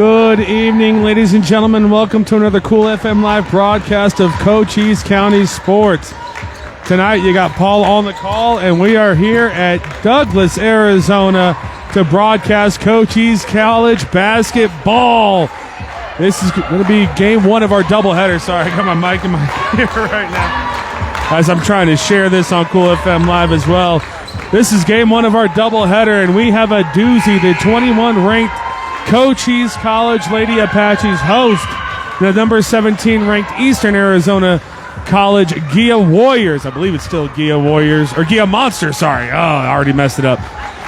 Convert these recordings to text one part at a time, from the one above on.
Good evening, ladies and gentlemen. Welcome to another Cool FM live broadcast of Cochise County Sports. Tonight, you got Paul on the call, and we are here at Douglas, Arizona, to broadcast Cochise College basketball. This is going to be game one of our doubleheader. Sorry, I got my mic in my ear right now as I'm trying to share this on Cool FM Live as well. This is game one of our doubleheader, and we have a doozy. The 21-ranked Cochise College Lady Apaches host the number 17 ranked Eastern Arizona College GIA Warriors. I believe it's still GIA Warriors, or GIA Monsters, sorry. Oh, I already messed it up.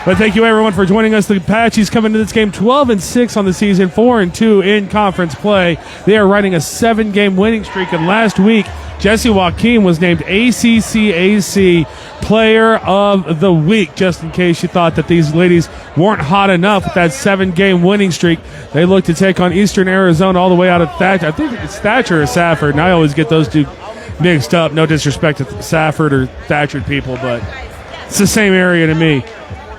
But thank you, everyone, for joining us. The Apaches come into this game 12-6 on the season, 4-2 in conference play. They are riding a 7-game winning streak, and last week, Jesse Joaquin was named ACCAC Player of the Week. Just in case you thought that these ladies weren't hot enough with that 7-game winning streak, they look to take on Eastern Arizona all the way out of Thatcher. I think it's Thatcher or Safford, and I always get those two mixed up. No disrespect to Safford or Thatcher people, but it's the same area to me.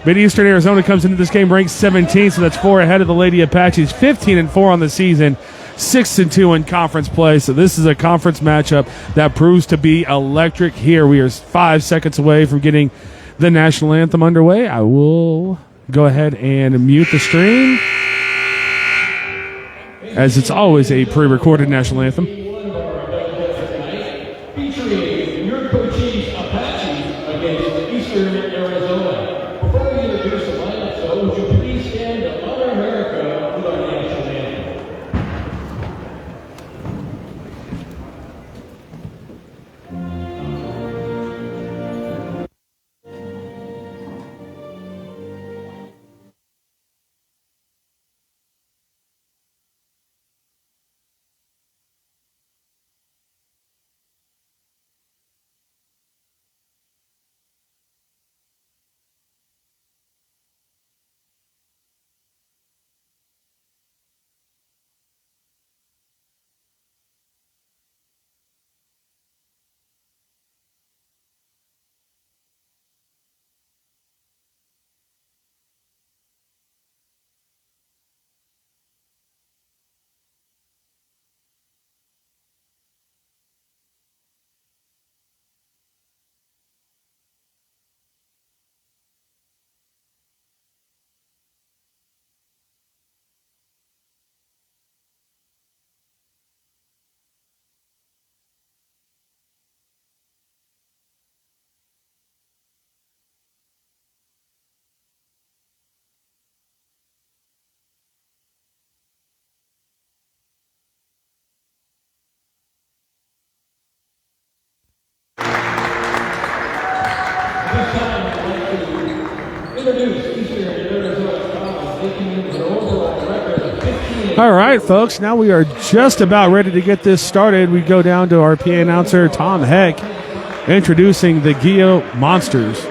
But Eastern Arizona comes into this game ranked 17, so that's 4 ahead of the Lady Apaches, 15-4 on the season, 6-2 in conference play. So this is a conference matchup that proves to be electric here. We are 5 seconds away from getting the national anthem underway. I will go ahead and mute the stream, as it's always a pre-recorded national anthem. Featuring your Cochise Apaches against Eastern Arizona. Before we introduce the lineup, so would you please stand to honor America with our national anthem? All right, folks, now we are just about ready to get this started. We go down to our PA announcer, Tom Heck, introducing the GIA Monsters.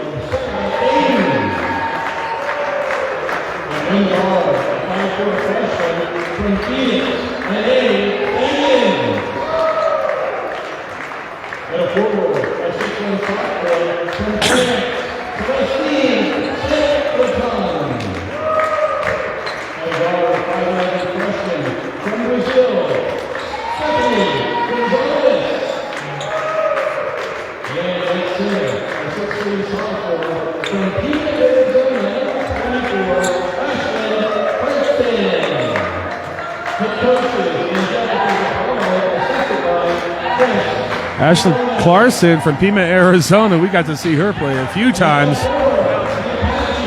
Ashley Clarkson from Pima, Arizona. We got to see her play a few times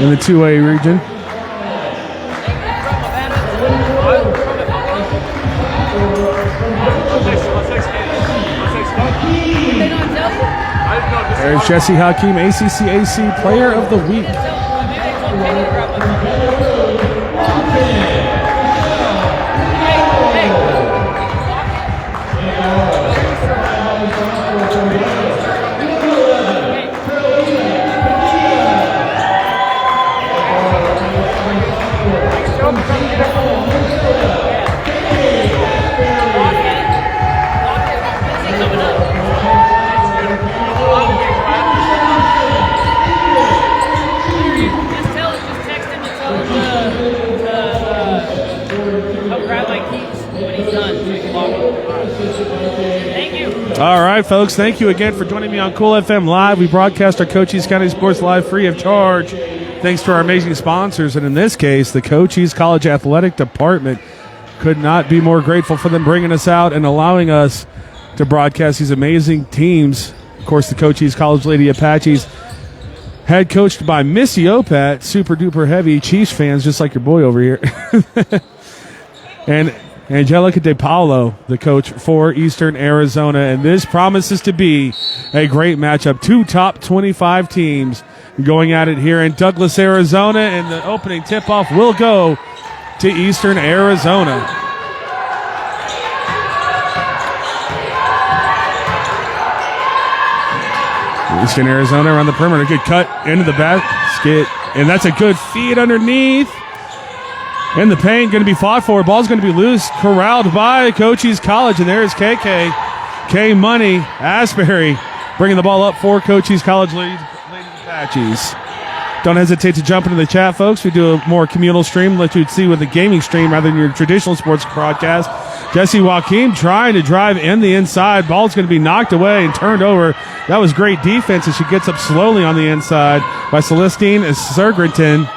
in the 2A region. There's Jesse Hakeem, ACCAC Player of the Week. All right, folks, thank you again for joining me on Cool FM Live. We broadcast our Cochise County Sports Live free of charge, thanks to our amazing sponsors, and in this case, the Cochise College Athletic Department. Could not be more grateful for them bringing us out and allowing us to broadcast these amazing teams. Of course, the Cochise College Lady Apaches, head coached by Missy Opat, super duper heavy Chiefs fans, just like your boy over here. And Angelica De Paulo, the coach for Eastern Arizona. And this promises to be a great matchup. Two top 25 teams going at it here in Douglas, Arizona. And the opening tip-off will go to Eastern Arizona. Eastern Arizona around the perimeter. Good cut into the basket. And that's a good feed underneath. In the paint, going to be fought for. Ball's going to be loose. Corralled by Cochise College. And there's KK. K Money Asbury bringing the ball up for Cochise College Lady Apaches. Don't hesitate to jump into the chat, folks. We do a more communal stream, let you see with a gaming stream rather than your traditional sports broadcast. Jesse Joaquim trying to drive in the inside. Ball's going to be knocked away and turned over. That was great defense as she gets up slowly on the inside by Celestine Sergrenton.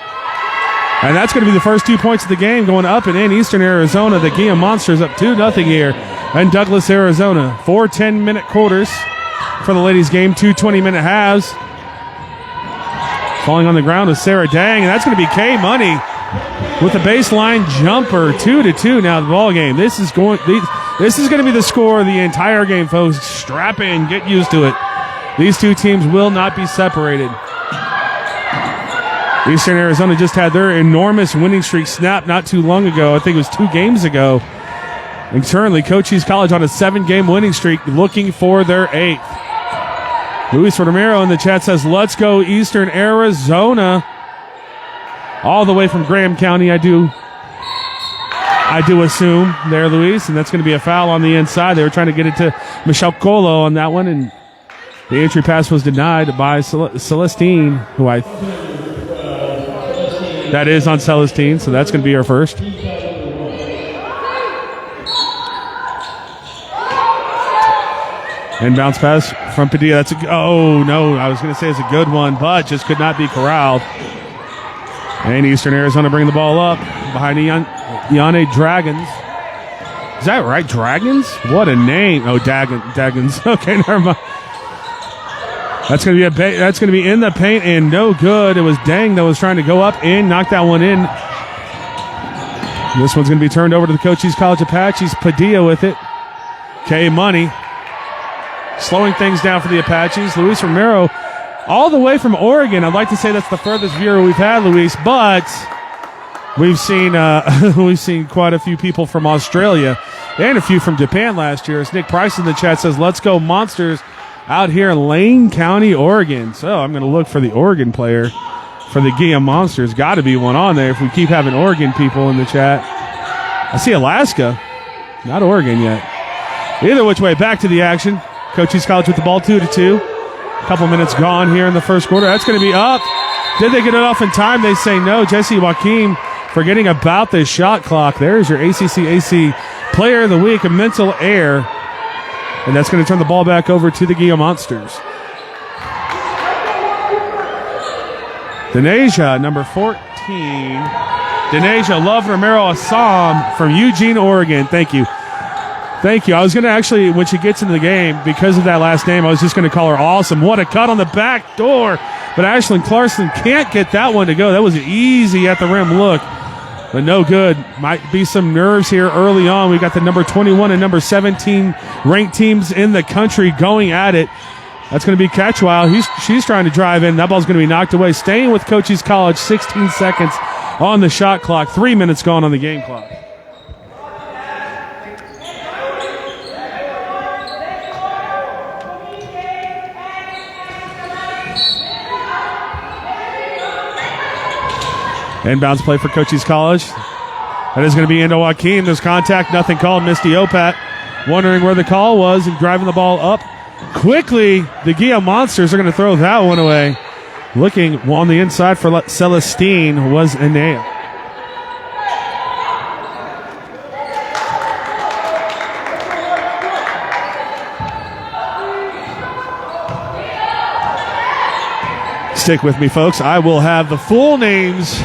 And that's going to be the first 2 points of the game going up and in Eastern Arizona. The GILA Monsters up 2-0 here in Douglas, Arizona. 4 10-minute quarters for the ladies' game, 2 20-minute halves. Falling on the ground is Sarah Dang, and that's going to be K Money with the baseline jumper. 2-2 now the ball game. This is going to be the score of the entire game, folks. Strap in, get used to it. These two teams will not be separated. Eastern Arizona just had their enormous winning streak snapped not too long ago. I think it was 2 games ago. And currently, Cochise College on a 7-game winning streak, looking for their 8th. Luis Romero in the chat says, let's go Eastern Arizona. All the way from Graham County, I do assume there, Luis. And that's going to be a foul on the inside. They were trying to get it to Michelle Colo on that one. And the entry pass was denied by Celestine, who that is on Celestine. So that's going to be our first. And bounce pass from Padilla. That's I was going to say it's a good one, but just could not be corralled. And Eastern Arizona bringing the ball up behind Yane Dragons. Is that right? Dragons? What a name. Oh, Dragons. Okay, never mind. That's going to be in the paint and no good. It was Dang that was trying to go up and knock that one in. This one's going to be turned over to the Cochise College Apaches. Padilla with it. K Money slowing things down for the Apaches. Luis Romero, all the way from Oregon. I'd like to say that's the furthest viewer we've had, Luis, but we've seen quite a few people from Australia and a few from Japan last year. As Nick Price in the chat says, let's go Monsters out here in Lane County, Oregon. So I'm going to look for the Oregon player for the GILA Monsters. Got to be one on there if we keep having Oregon people in the chat. I see Alaska, not Oregon yet. Either which way, back to the action. Cochise College with the ball 2-2. A couple minutes gone here in the first quarter. That's going to be up. Did they get it off in time? They say no. Jesse Joaquim forgetting about the shot clock. There's your ACC Player of the Week, a mental error. And that's going to turn the ball back over to the GILA Monsters. Denasia, number 14. Denasia Love Romero Assam from Eugene, Oregon. Thank you. I was going to actually, when she gets into the game, because of that last name, I was just going to call her Awesome. What a cut on the back door. But Ashlyn Clarkson can't get that one to go. That was an easy at the rim look, but no good. Might be some nerves here early on. We got the number 21 and number 17 ranked teams in the country going at it. That's going to be Catchwile. She's trying to drive in. That ball's going to be knocked away. Staying with Cochise College, 16 seconds on the shot clock. 3 minutes gone on the game clock. Inbounds play for Cochise College. That is going to be into Joaquim. There's contact, nothing called. Misty Opat wondering where the call was and driving the ball up quickly. The GILA Monsters are going to throw that one away. Looking on the inside for Celestine was Enea. Stick with me, folks. I will have the full names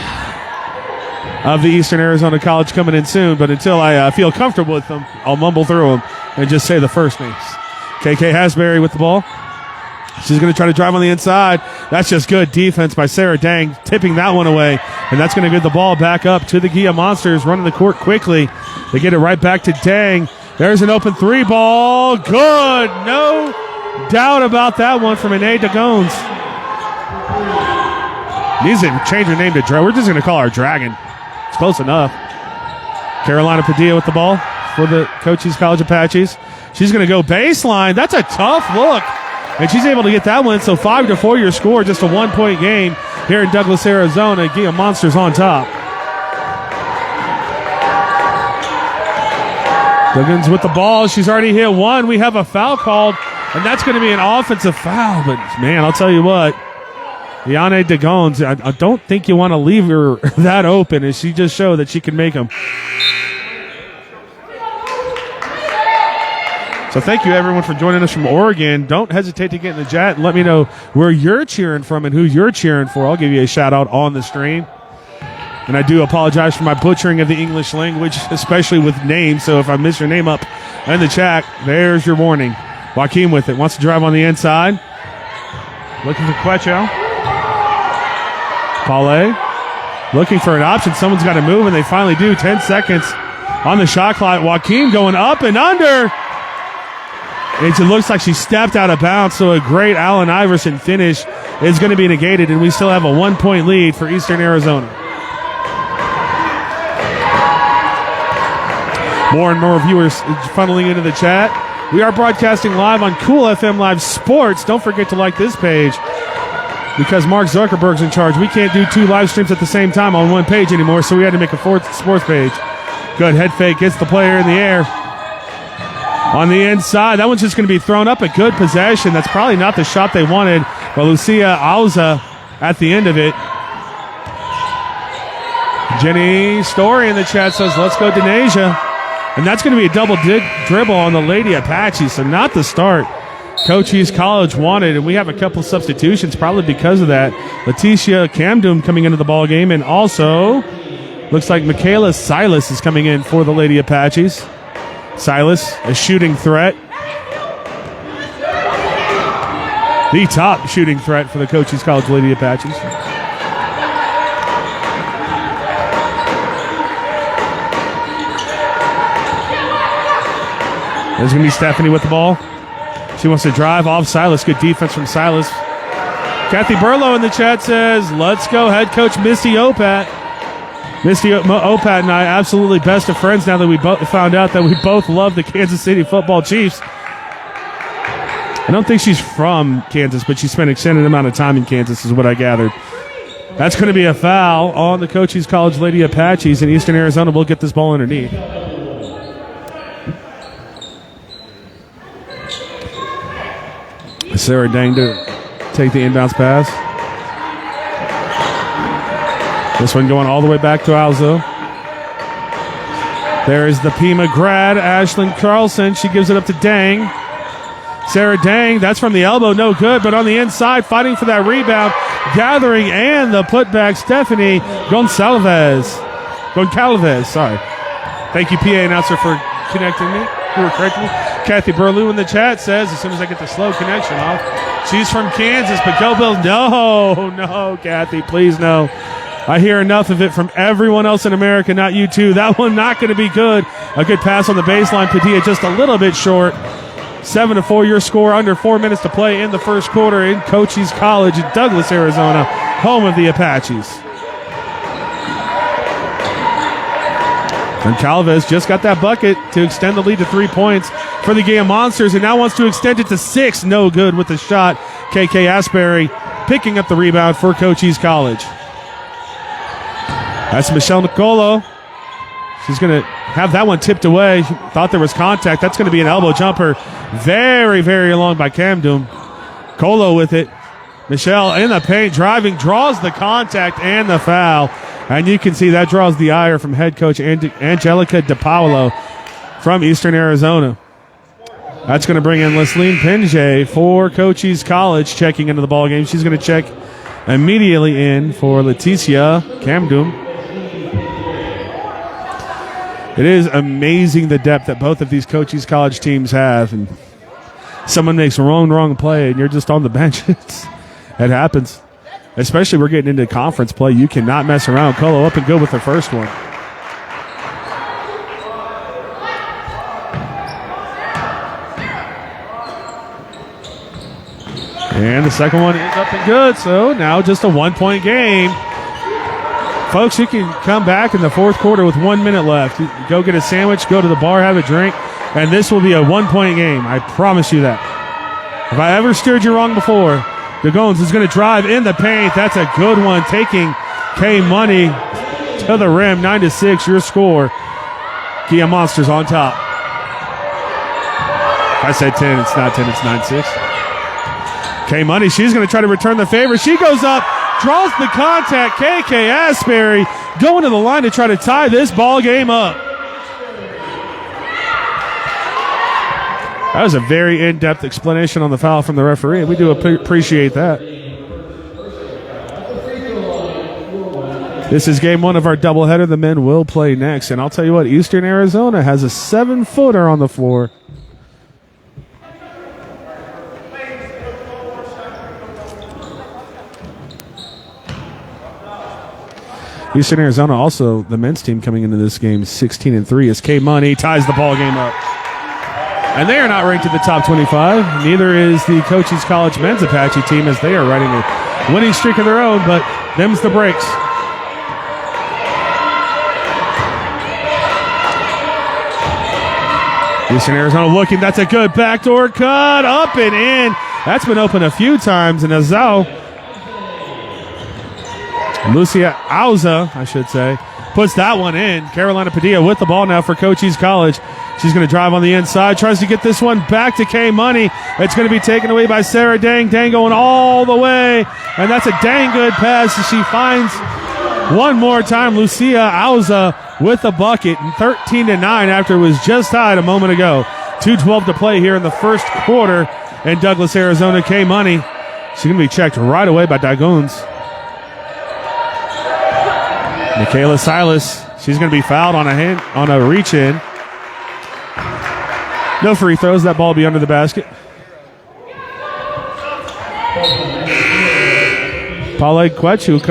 of the Eastern Arizona College coming in soon, but until I feel comfortable with them, I'll mumble through them and just say the first names. KK Hasbury with the ball. She's going to try to drive on the inside. That's just good defense by Sarah Dang, tipping that one away, and that's going to get the ball back up to the GILA Monsters, running the court quickly. They get it right back to Dang. There's an open three ball. Good. No doubt about that one from Ine Dagones. Needs to change her name to Dragon. We're just going to call her Dragon. It's close enough. Carolina Padilla with the ball for the Cochise College Apaches. She's going to go baseline. That's a tough look. And she's able to get that one. So 5-4 your score, just a 1-point game here in Douglas, Arizona. GILA Monsters on top. Duggins with the ball. She's already hit one. We have a foul called, and that's going to be an offensive foul. But, man, I'll tell you what. Ine Dagones, I don't think you want to leave her that open, as she just showed that she can make them. So thank you, everyone, for joining us from Oregon. Don't hesitate to get in the chat and let me know where you're cheering from and who you're cheering for. I'll give you a shout-out on the stream. And I do apologize for my butchering of the English language, especially with names. So if I miss your name up in the chat, there's your warning. Joaquin with it. Wants to drive on the inside. Looking for Quecho. Paulé looking for an option. Someone's got to move, and they finally do. 10 seconds on the shot clock. Joaquin going up and under. It looks like she stepped out of bounds, so a great Allen Iverson finish is going to be negated, and we still have a 1-point lead for Eastern Arizona. More and more viewers funneling into the chat. We are broadcasting live on Cool FM Live Sports. Don't forget to like this page, because Mark Zuckerberg's in charge. We can't do 2 live streams at the same time on one page anymore, so we had to make a 4th sports page. Good head fake, gets the player in the air. On the inside, that one's just going to be thrown up. A good possession. That's probably not the shot they wanted. But Lucia Auza at the end of it. Jenny Story in the chat says, let's go Denasia. And that's going to be a double dribble on the Lady Apache, so not the start Cochise College wanted. And we have a couple substitutions probably because of that. Leticia Camdoom coming into the ball game, and also looks like Michaela Silas is coming in for the Lady Apaches. Silas, a shooting threat. The top shooting threat for the Cochise College Lady Apaches. There's going to be Stephanie with the ball. She wants to drive off Silas. Good defense from Silas. Kathy Burlow in the chat says, let's go head coach Misty Opat. Misty Opat and I absolutely best of friends now that we both found out that we both love the Kansas City Football Chiefs. I don't think she's from Kansas, but she spent an extended amount of time in Kansas is what I gathered. That's going to be a foul on the Cochise College Lady Apaches, and Eastern Arizona will get this ball underneath. Sarah Dang to take the inbounds pass. This one going all the way back to Alzo. There's the Pima grad, Ashlyn Carlson. She gives it up to Dang. Sarah Dang, that's from the elbow, no good, but on the inside, fighting for that rebound, gathering, and the putback, Stephanie Goncalves, sorry. Thank you, PA announcer, for connecting me. You were correcting me. Kathy Burlew in the chat says, as soon as I get the slow connection off, she's from Kansas, but go Bills. No, Kathy, please no. I hear enough of it from everyone else in America, not you two. That one not going to be good. A good pass on the baseline. Padilla just a little bit short. 7-4 your score, under 4 minutes to play in the first quarter in Cochise College in Douglas, Arizona, home of the Apaches. And Calvez just got that bucket to extend the lead to 3 points for the GILA Monsters, and now wants to extend it to 6. No good with the shot. KK Asbury picking up the rebound for Cochise College. That's Michelle Nicolo. She's going to have that one tipped away. She thought there was contact. That's going to be an elbow jumper. Very, very long by Camdoom. Colo with it. Michelle in the paint, driving, draws the contact and the foul. And you can see that draws the ire from head coach Angelica DePaolo from Eastern Arizona. That's going to bring in Lesline Pinge for Cochise College, checking into the ball game. She's going to check immediately in for Leticia Camdum. It is amazing the depth that both of these Cochise College teams have. And someone makes a wrong play and you're just on the bench. It happens. Especially we're getting into conference play. You cannot mess around. Colo up and good with the first one. And the second one is up and good. So now just a 1-point game. Folks, you can come back in the fourth quarter with 1 minute left. You go get a sandwich, go to the bar, have a drink, and this will be a 1-point game. I promise you that. If I ever steered you wrong before, DeGones is going to drive in the paint. That's a good one, taking K Money to the rim. 9-6, your score. Kia Monsters on top. If I said 10, it's not 10, it's 9-6. K Money, she's going to try to return the favor. She goes up. Draws the contact. KK Asbury going to the line to try to tie this ball game up. That was a very in-depth explanation on the foul from the referee. We do appreciate that. This is game one of our doubleheader. The men will play next. And I'll tell you what, Eastern Arizona has a 7-footer on the floor. Eastern Arizona also, the men's team coming into this game 16-3 as K Money ties the ball game up. And they are not ranked in the top 25. Neither is the Cochise College men's Apache team as they are riding a winning streak of their own, but them's the breaks. Eastern Arizona looking, that's a good backdoor cut, up and in. That's been open a few times, and Azal, Lucia Auza, I should say, puts that one in. Carolina Padilla with the ball now for Cochise College. She's going to drive on the inside, tries to get this one back to K Money. It's going to be taken away by Sarah Dang. Dang going all the way, and that's a dang good pass. She finds one more time Lucia Auza with the bucket, and 13-9 after it was just tied a moment ago. 2:12 to play here in the first quarter in Douglas, Arizona. K Money, she's going to be checked right away by Dagones. Michaela Silas, she's going to be fouled on a reach-in. No free throws. That ball will be under the basket. Paulette Quechow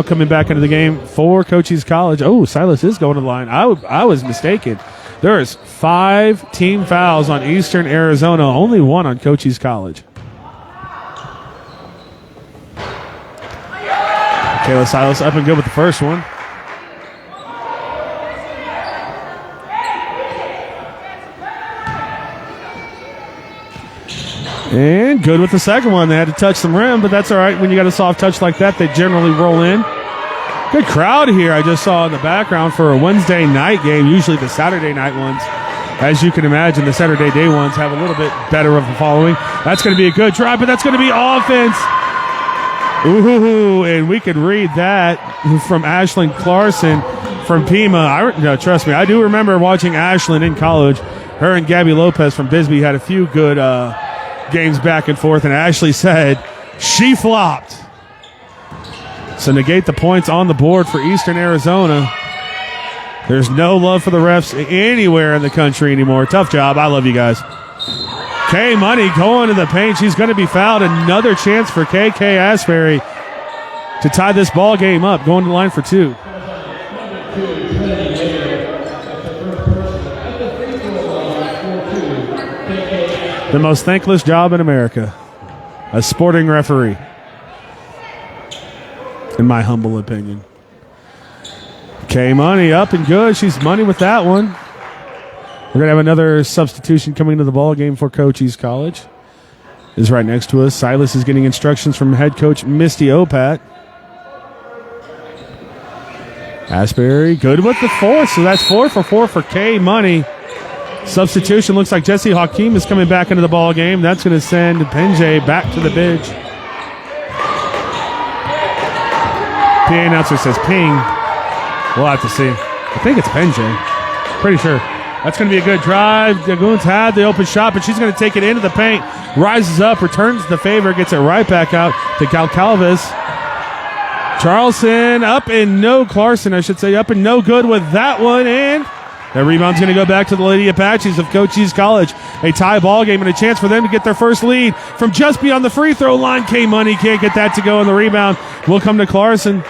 coming back into the game for Cochise College. Oh, Silas is going to the line. I was mistaken. There is 5 team fouls on Eastern Arizona, only 1 on Cochise College. Michaela Silas up and good with the first one. And good with the second one. They had to touch some rim, but that's all right. When you got a soft touch like that, they generally roll in. Good crowd here I just saw in the background for a Wednesday night game. Usually the Saturday night ones, as you can imagine, the Saturday day ones have a little bit better of a following. That's going to be a good drive, but that's going to be offense. Ooh, and we could read that from Ashlyn Clarkson from Pima. No, trust me, I do remember watching Ashlyn in college. Her and Gabby Lopez from Bisbee had a few good games back and forth, and Ashley said she flopped. So negate the points on the board for Eastern Arizona. There's no love for the refs anywhere in the country anymore. Tough job. I love you guys. K Money going to the paint. She's going to be fouled. Another chance for KK Asbury to tie this ball game up. Going to the line for 2. The most thankless job in America. A sporting referee. In my humble opinion. K Money up and good. She's money with that one. We're going to have another substitution coming into the ball game for Cochise College. Is right next to us. Silas is getting instructions from head coach Misty Opat. Asbury good with the 4. So that's 4 for 4 for K Money. Substitution looks like Jesse Hakeem is coming back into the ball game. That's going to send Penjay back to the bench. PA announcer says ping. We'll have to see. I think it's Penjay. Pretty sure. That's going to be a good drive. Dagoon's had the open shot, but she's going to take it into the paint. Rises up, returns the favor, gets it right back out to Calcalvis. Charleston up and no, Clarkson, I should say, up and no good with that one. And the rebound's going to go back to the Lady Apaches of Cochise College. A tie ball game and a chance for them to get their first lead from just beyond the free throw line. K-Money can't get that to go, and the rebound will come to Clarkson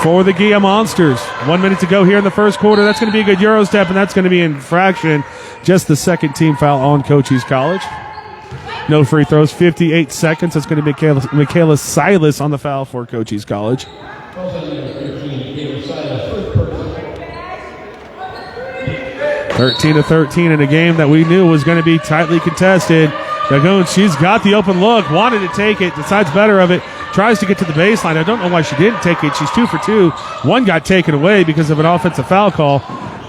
for the GILA Monsters. 1 minute to go here in the first quarter. That's going to be a good Euro step, and that's going to be infraction. Just the second team foul on Cochise College. No free throws, 58 seconds. That's going to be Michaela Silas on the foul for Cochise College. 13-13 in a game that we knew was going to be tightly contested. Dagoon, she's got the open look, wanted to take it, decides better of it, tries to get to the baseline. I don't know why she didn't take it. She's 2 for 2. One got taken away because of an offensive foul call.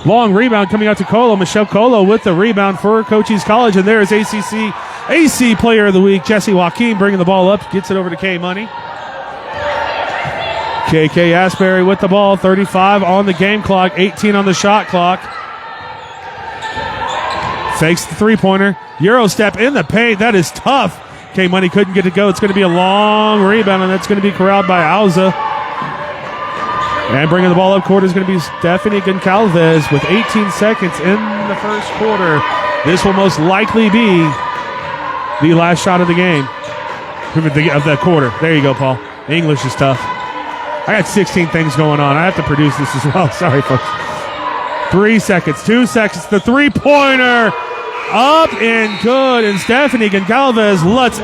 Long rebound coming out to Colo. Michelle Colo with the rebound for Cochise College. And there is AC Player of the Week, Jesse Joaquin, bringing the ball up, gets it over to K-Money. KK Asbury with the ball, 35 on the game clock, 18 on the shot clock. Fakes the three-pointer. Euro step in the paint. That is tough. K-Money couldn't get it to go. It's going to be a long rebound, and that's going to be corralled by Alza. And bringing the ball up court is going to be Stephanie Goncalves with 18 seconds in the first quarter. This will most likely be the last shot of the game. Of the quarter. There you go, Paul. English is tough. I got 16 things going on. I have to produce this as well. Sorry, folks. 3 seconds, 2 seconds. The three-pointer up and good. And Stephanie Goncalves lets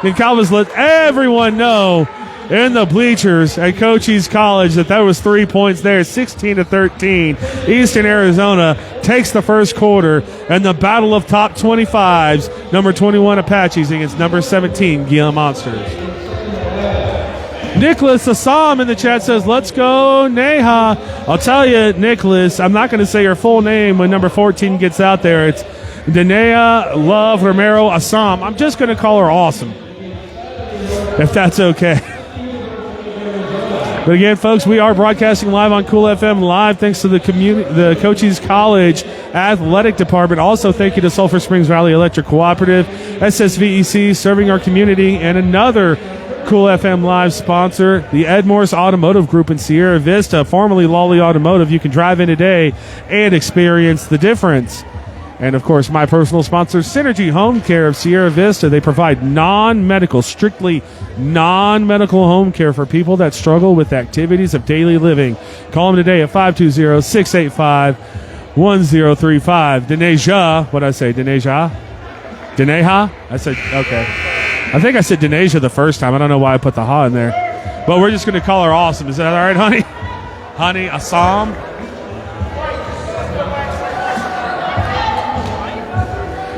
Goncalves let everyone know in the bleachers at Cochise College that was 3 points there. 16-13. Eastern Arizona takes the first quarter, and the battle of top 25s. Number 21 Apaches against number 17 GILA Monsters. Nicholas Assam in the chat says, let's go, Neha. I'll tell you, Nicholas, I'm not going to say your full name when number 14 gets out there. It's Danea Love Romero Assam. I'm just going to call her Awesome, if that's okay. But again, folks, we are broadcasting live on Cool FM Live thanks to the Cochise College Athletic Department. Also, thank you to Sulphur Springs Valley Electric Cooperative, SSVEC, serving our community, and another Cool FM Live sponsor, the Ed Morse Automotive Group in Sierra Vista, formerly Lawley Automotive. You can drive in today and experience the difference. And, of course, my personal sponsor, Synergy Home Care of Sierra Vista. They provide strictly non-medical home care for people that struggle with activities of daily living. Call them today at 520-685-1035. Deneja, what'd I say, Deneja? I said, okay. I think I said Deneja the first time. I don't know why I put the ha in there. But we're just going to call her Awesome. Is that all right, honey? Honey, Assam?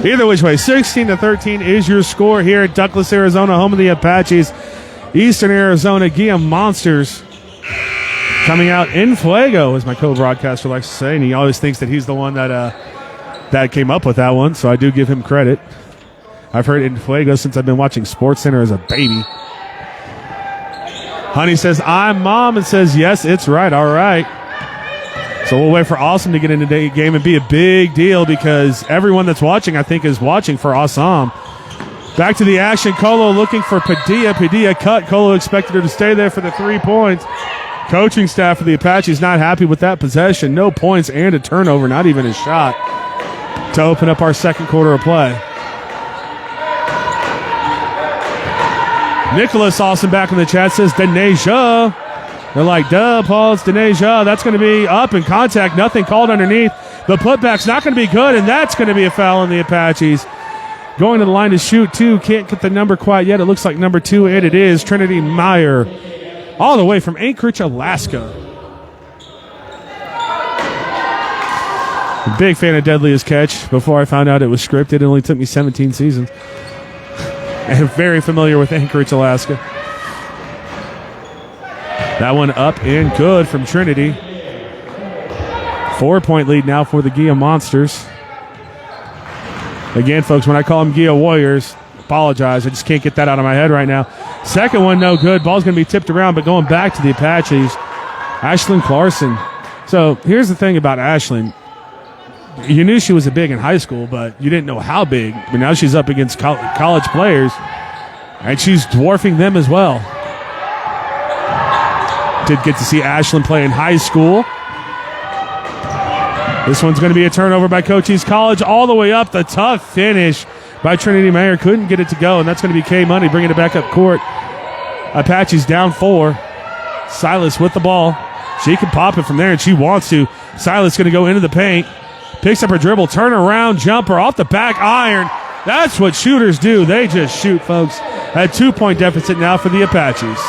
Either which way, 16-13 is your score here at Douglas, Arizona, home of the Apaches. Eastern Arizona GILA Monsters coming out in fuego, as my co-broadcaster likes to say, and he always thinks that he's the one that came up with that one, so I do give him credit. I've heard in fuego since I've been watching SportsCenter as a baby. Honey says, I'm mom, and says, yes, it's right, all right. So we'll wait for Awesome to get into the game and be a big deal because everyone that's watching, I think, is watching for Awesome. Back to the action. Colo looking for Padilla. Padilla cut. Colo expected her to stay there for the 3 points. Coaching staff for the Apaches not happy with that possession. No points and a turnover, not even a shot, to open up our second quarter of play. Nicholas Awesome back in the chat says, Deneja. They're like, duh, Paul, it's Deneja. That's going to be up in contact. Nothing called underneath. The putback's not going to be good, and that's going to be a foul on the Apaches. Going to the line to shoot, too. Can't get the number quite yet. It looks like number 2, and it is Trinity Meyer, all the way from Anchorage, Alaska. A big fan of Deadliest Catch. Before I found out it was scripted, it only took me 17 seasons. And very familiar with Anchorage, Alaska. That one up and good from Trinity. 4-point lead now for the GILA Monsters. Again, folks, when I call them GILA Warriors, apologize. I just can't get that out of my head right now. Second one, no good. Ball's going to be tipped around, but going back to the Apaches. Ashlyn Clarkson So here's the thing about Ashlyn. You knew she was a big in high school, but you didn't know how big. But now she's up against college players, and she's dwarfing them as well. Did get to see Ashlyn play in high school. This one's going to be a turnover by Cochise College all the way up. The tough finish by Trinity Mayer. Couldn't get it to go, and that's going to be K Money bringing it back up court. Apaches down 4. Silas with the ball. She can pop it from there, and she wants to. Silas going to go into the paint. Picks up her dribble. Turn around jumper off the back iron. That's what shooters do. They just shoot, folks. At 2-point deficit now for the Apaches.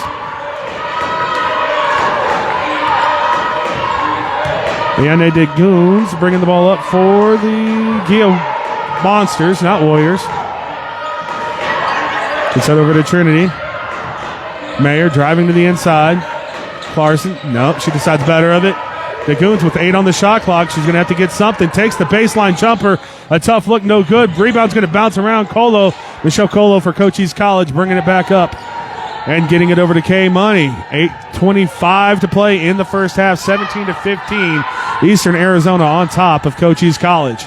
Leone DeGoons bringing the ball up for the GILA Monsters, not Warriors. It's head over to Trinity. Mayer driving to the inside. Clarkson, nope, she decides better of it. DeGoons with 8 on the shot clock. She's going to have to get something. Takes the baseline jumper. A tough look, no good. Rebound's going to bounce around. Michelle Colo for Cochise College, bringing it back up and getting it over to K Money. 8:25 to play in the first half. 17-15. Eastern Arizona on top of Cochise College.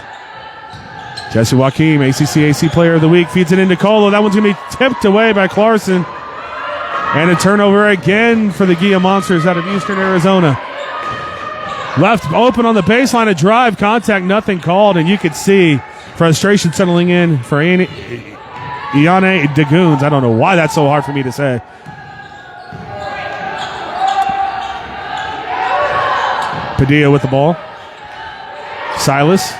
Jesse Joachim, ACCAC Player of the Week, feeds it into Colo. That one's going to be tipped away by Clarkson. And a turnover again for the GILA Monsters out of Eastern Arizona. Left open on the baseline, a drive, contact, nothing called, and you could see frustration settling in for Iane DeGoons. I don't know why that's so hard for me to say. Padilla with the ball. Silas.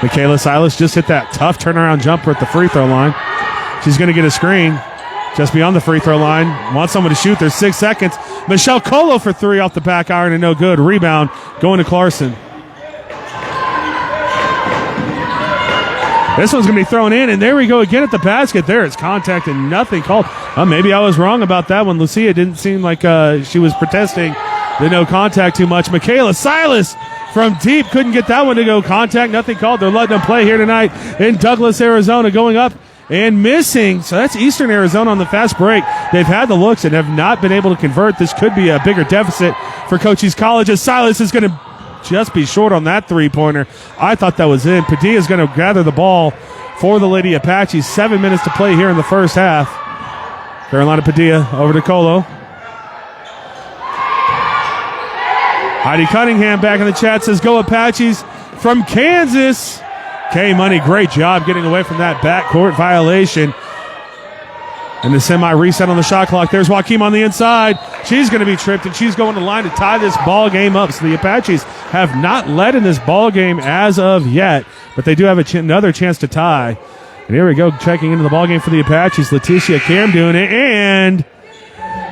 Michaela Silas just hit that tough turnaround jumper at the free throw line. She's going to get a screen just beyond the free throw line. Wants someone to shoot. There's 6 seconds. Michelle Colo for 3 off the back iron and no good. Rebound going to Clarkson. This one's going to be thrown in, and there we go again at the basket. There it's contact and nothing called. Maybe I was wrong about that one. Lucia didn't seem like she was protesting the no contact too much. Michaela Silas from deep couldn't get that one to go. Contact, nothing called. They're letting them play here tonight in Douglas, Arizona, going up and missing. So that's Eastern Arizona on the fast break. They've had the looks and have not been able to convert. This could be a bigger deficit for Cochise College as Silas is going to just be short on that three-pointer. I thought that was in. Padilla is going to gather the ball for the Lady Apaches. 7 minutes to play here in the first half. Carolina Padilla over to Colo. Heidi Cunningham back in the chat says, go Apaches from Kansas. K Money, great job getting away from that backcourt violation. And the semi-reset on the shot clock. There's Joachim on the inside. She's going to be tripped, and she's going to line to tie this ball game up. So the Apaches have not led in this ball game as of yet, but they do have another chance to tie. And here we go, checking into the ball game for the Apaches. Leticia Cam doing it, and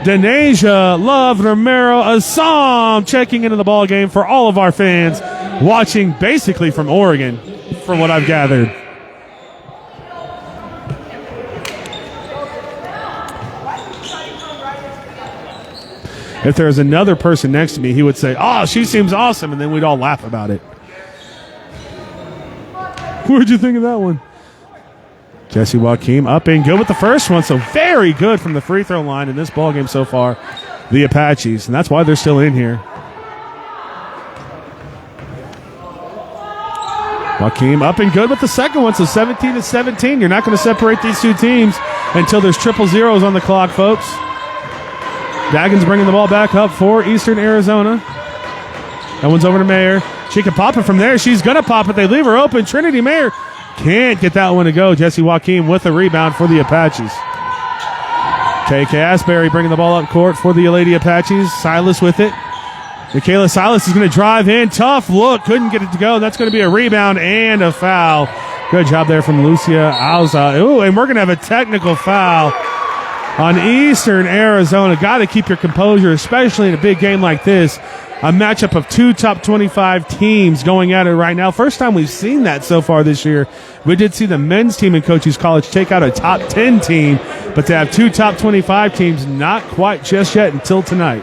Denasia Love Romero Assam checking into the ball game for all of our fans watching basically from Oregon, from what I've gathered. If there was another person next to me, he would say, oh, she seems awesome, and then we'd all laugh about it. What'd you think of that one? Jesse Joachim up and good with the first one, so very good from the free throw line in this ballgame so far, the Apaches, and that's why they're still in here. Joachim up and good with the second one, so 17-17. You're not going to separate these two teams until there's triple zeros on the clock, folks. Daggins bringing the ball back up for Eastern Arizona. That one's over to Mayer. She can pop it from there. She's going to pop it. They leave her open. Trinity Mayer can't get that one to go. Jesse Joachim with the rebound for the Apaches. KK Asbury bringing the ball up court for the Lady Apaches. Silas with it. Michaela Silas is going to drive in. Tough look. Couldn't get it to go. That's going to be a rebound and a foul. Good job there from Lucia Alza. Ooh, and we're going to have a technical foul on Eastern Arizona. Got to keep your composure, especially in a big game like this. A matchup of two top 25 teams going at it right now. First time we've seen that so far this year. We did see the men's team in Cochise College take out a top 10 team, but to have two top 25 teams, not quite just yet until tonight.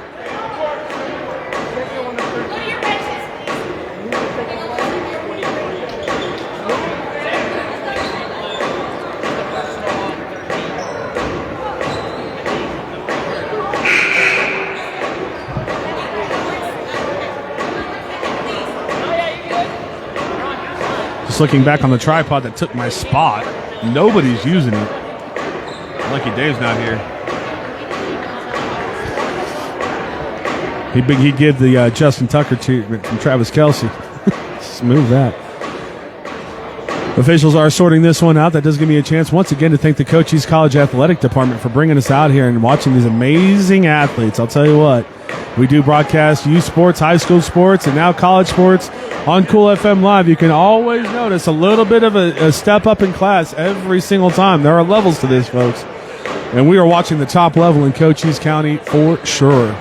Just looking back on the tripod that took my spot. Nobody's using it. Lucky Dave's not here. He'd give the Justin Tucker treatment from Travis Kelce. Smooth that. Officials are sorting this one out. That does give me a chance once again to thank the Cochise College Athletic Department for bringing us out here and watching these amazing athletes. I'll tell you what, we do broadcast youth sports, high school sports, and now college sports on Cool FM Live. You can always notice a little bit of a step up in class every single time. There are levels to this, folks. And we are watching the top level in Cochise County for sure.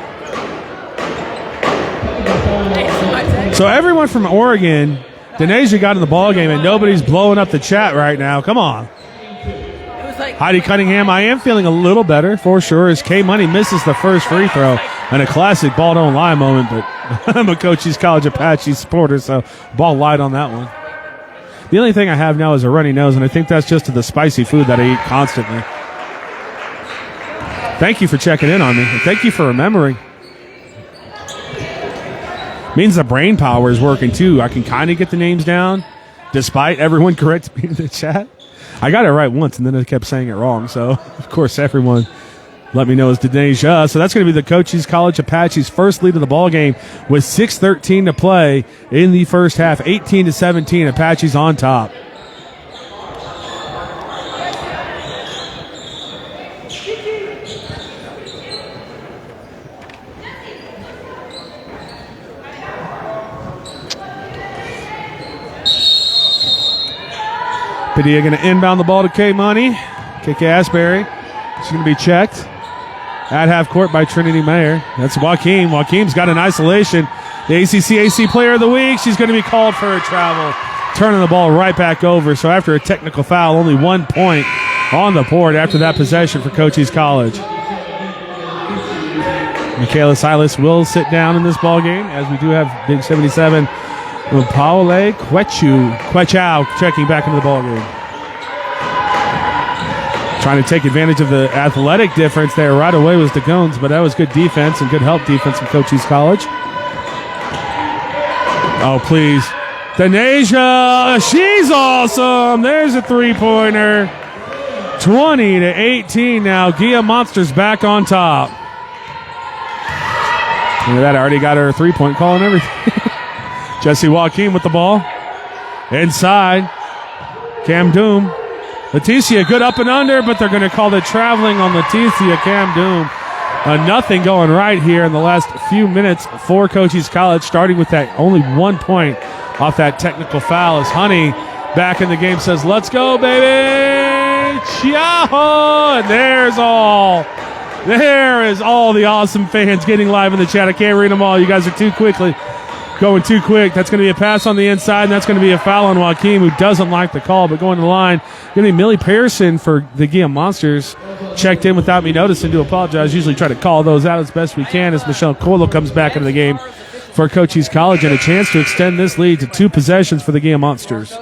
So everyone from Oregon, Denasia got in the ball game, and nobody's blowing up the chat right now. Come on. Heidi Cunningham, I am feeling a little better for sure as K-Money misses the first free throw and a classic ball don't lie moment, but I'm a Cochise College Apache supporter, so ball lied on that one. The only thing I have now is a runny nose, and I think that's just to the spicy food that I eat constantly. Thank you for checking in on me, and thank you for remembering. Means the brain power is working too. I can kind of get the names down, despite everyone correcting me in the chat. I got it right once, and then I kept saying it wrong. So, of course, everyone let me know it's Denasia. So that's going to be the Cochise College Apache's first lead of the ball game with 6:13 to play in the first half. 18-17, Apache's on top. Padilla going to inbound the ball to K-Money. KK Asbury. She's going to be checked at half court by Trinity Mayer. That's Joaquim. Joaquim's got an isolation. The ACC Player of the Week. She's going to be called for a travel. Turning the ball right back over. So after a technical foul, only 1 point on the board after that possession for Cochise College. Michaela Silas will sit down in this ball game as we do have Big 77. Paule Quechao checking back into the ballgame. Trying to take advantage of the athletic difference there right away was the Gones, but that was good defense and good help defense from Cochise College. Oh, please. Denasia, she's awesome. There's a three-pointer. 20-18 now. GILA Monsters back on top. Look at that. I already got her three-point call and everything. Jesse Joaquim with the ball. Inside. Cam Doom. Leticia, good up and under, but they're going to call the traveling on Leticia. Cam Doom. Nothing going right here in the last few minutes for Cochise College, starting with that only 1 point off that technical foul as Honey back in the game says, let's go, baby. Ciao. And there is all the awesome fans getting live in the chat. I can't read them all. You guys are going too quick. That's going to be a pass on the inside, and that's going to be a foul on Joaquim, who doesn't like the call, but going to the line. Going to be Millie Pearson for the GILA Monsters. Checked in without me noticing to apologize. Usually try to call those out as best we can as Michelle Colo comes back into the game for Cochise College, and a chance to extend this lead to 2 possessions for the GILA Monsters.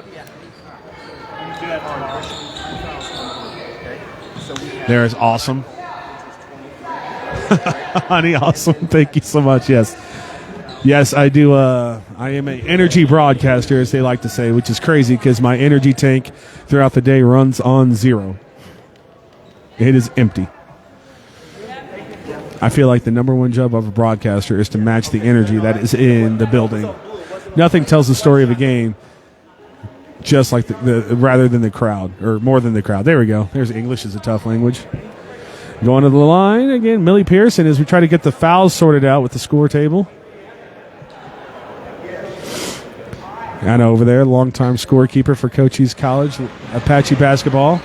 There is awesome. Honey, awesome. Thank you so much. Yes, I do. I am an energy broadcaster, as they like to say, which is crazy because my energy tank throughout the day runs on 0. It is empty. I feel like the number one job of a broadcaster is to match the energy that is in the building. Nothing tells the story of a game just like rather than the crowd, or more than the crowd. There we go. There's English is a tough language. Going to the line again, Millie Pearson, as we try to get the fouls sorted out with the score table. Anna over there, longtime scorekeeper for Cochise College, Apache basketball.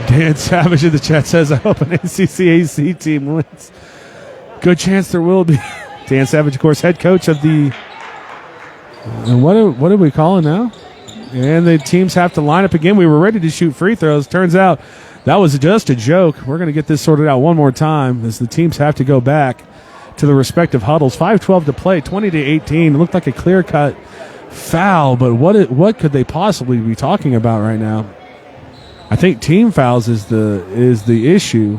Dan Savage in the chat says, I hope an NCCAC team wins. Good chance there will be. Dan Savage, of course, head coach of the... And what are we calling now? And the teams have to line up again. We were ready to shoot free throws. Turns out that was just a joke. We're going to get this sorted out one more time as the teams have to go back to the respective huddles. 5:12 to play, 20-18. It looked like a clear-cut foul, but what could they possibly be talking about right now? I think team fouls is the issue.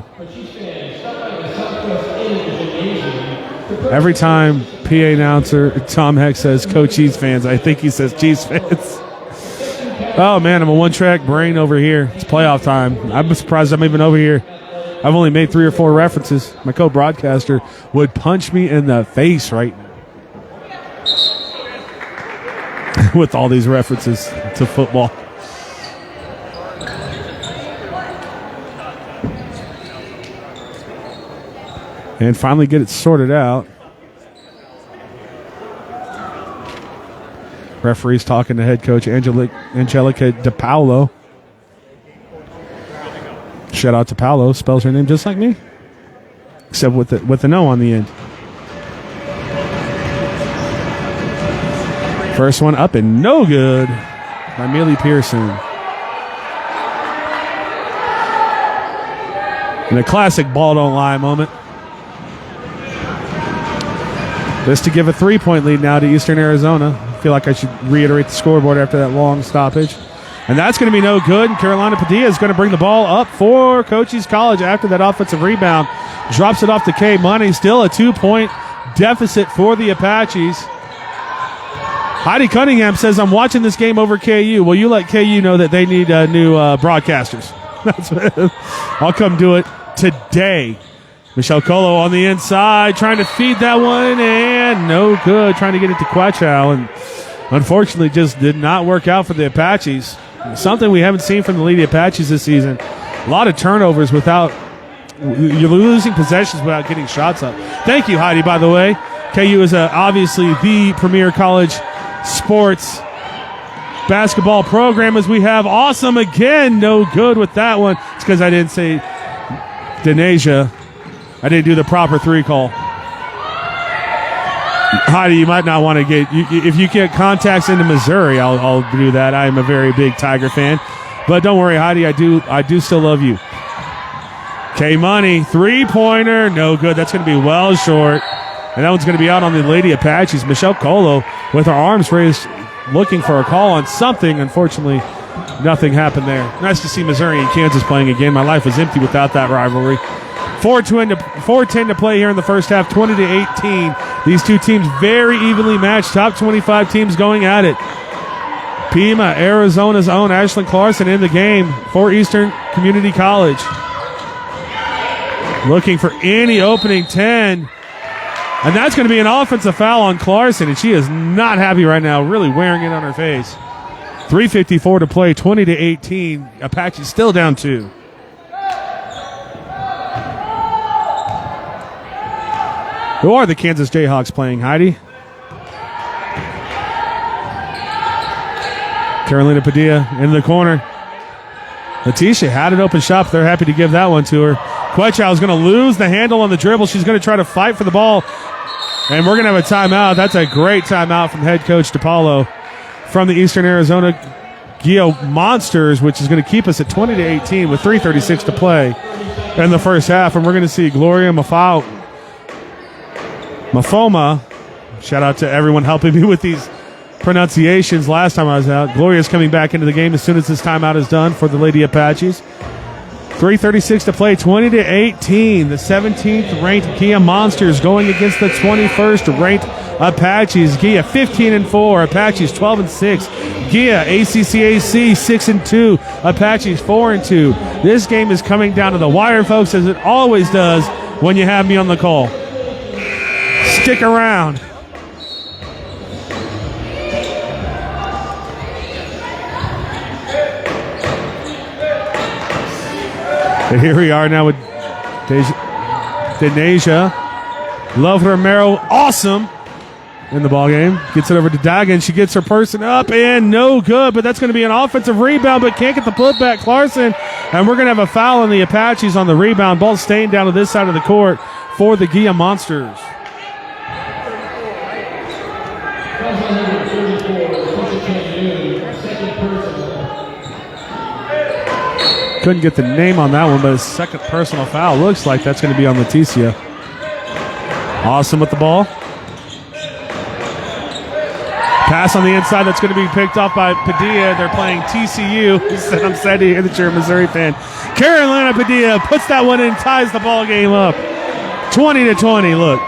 Every time PA announcer Tom Heck says Cochise fans, I think he says Chiefs fans. Oh, man, I'm a one-track brain over here. It's playoff time. I'm surprised I'm even over here. I've only made 3 or 4 references. My co-broadcaster would punch me in the face right now with all these references to football. And finally get it sorted out. Referees talking to head coach Angelica DePaolo. Shout out to Paolo. Spells her name just like me, except with the no on the end. First one up and no good by Millie Pearson. In a classic ball don't lie moment. Just to give a 3-point lead now to Eastern Arizona. I feel like I should reiterate the scoreboard after that long stoppage. And that's going to be no good. And Carolina Padilla is going to bring the ball up for Cochise College after that offensive rebound. Drops it off to K Money. Still a 2-point deficit for the Apaches. Heidi Cunningham says, I'm watching this game over KU. Well, you let KU know that they need new broadcasters. I'll come do it today. Michelle Colo on the inside, trying to feed that one, and no good. Trying to get it to Quachow, and unfortunately just did not work out for the Apaches. Something we haven't seen from the Lady Apaches this season. A lot of turnovers without – you're losing possessions without getting shots up. Thank you, Heidi, by the way. KU is obviously the premier college sports basketball program as we have. Awesome again. No good with that one. It's because I didn't say Denasia. I didn't do the proper 3 call. Heidi, you might not want to get – if you get contacts into Missouri, I'll do that. I am a very big Tiger fan. But don't worry, Heidi, I do still love you. K-Money, 3-pointer, no good. That's going to be well short. And that one's going to be out on the Lady Apaches. Michelle Colo with her arms raised looking for a call on something. Unfortunately, nothing happened there. Nice to see Missouri and Kansas playing again. My life was empty without that rivalry. 4:10 to play here in the first half, 20-18. These two teams very evenly matched. Top 25 teams going at it. Pima, Arizona's own Ashlyn Clarkson in the game for Eastern Community College. Looking for any opening 10. And that's going to be an offensive foul on Clarkson, and she is not happy right now, really wearing it on her face. 3:54 to play, 20-18. Apache still down 2. Who are the Kansas Jayhawks playing, Heidi? Carolina Padilla in the corner. Letitia had an open shot. They're happy to give that one to her. Quechow is going to lose the handle on the dribble. She's going to try to fight for the ball. And we're going to have a timeout. That's a great timeout from head coach DePaulo from the Eastern Arizona GILA Monsters, which is going to keep us at 20-18 with 3:36 to play in the first half. And we're going to see Gloria Mafoma. Shout out to everyone helping me with these pronunciations last time I was out. Gloria's coming back into the game as soon as this timeout is done for the Lady Apaches. 3:36 to play, 20-18. The 17th ranked GILA Monsters going against the 21st ranked Apaches. GILA 15-4, Apaches 12-6. GILA ACCAC 6-2, Apaches 4-2. This game is coming down to the wire, folks, as it always does when you have me on the call. Stick around. And here we are now with Denasia. Love Romero, awesome in the ball game. Gets it over to Dagan. She gets her person up and no good, but that's going to be an offensive rebound, but can't get the putback. Clarkson, and we're going to have a foul on the Apaches on the rebound. Ball staying down to this side of the court for the GILA Monsters. Couldn't get the name on that one, but his second personal foul looks like that's going to be on Leticia. Awesome with the ball. Pass on the inside that's going to be picked off by Padilla. They're playing TCU. I'm sad to hear that you're a Missouri fan. Carolina Padilla puts that one in, ties the ball game up. 20-20, look.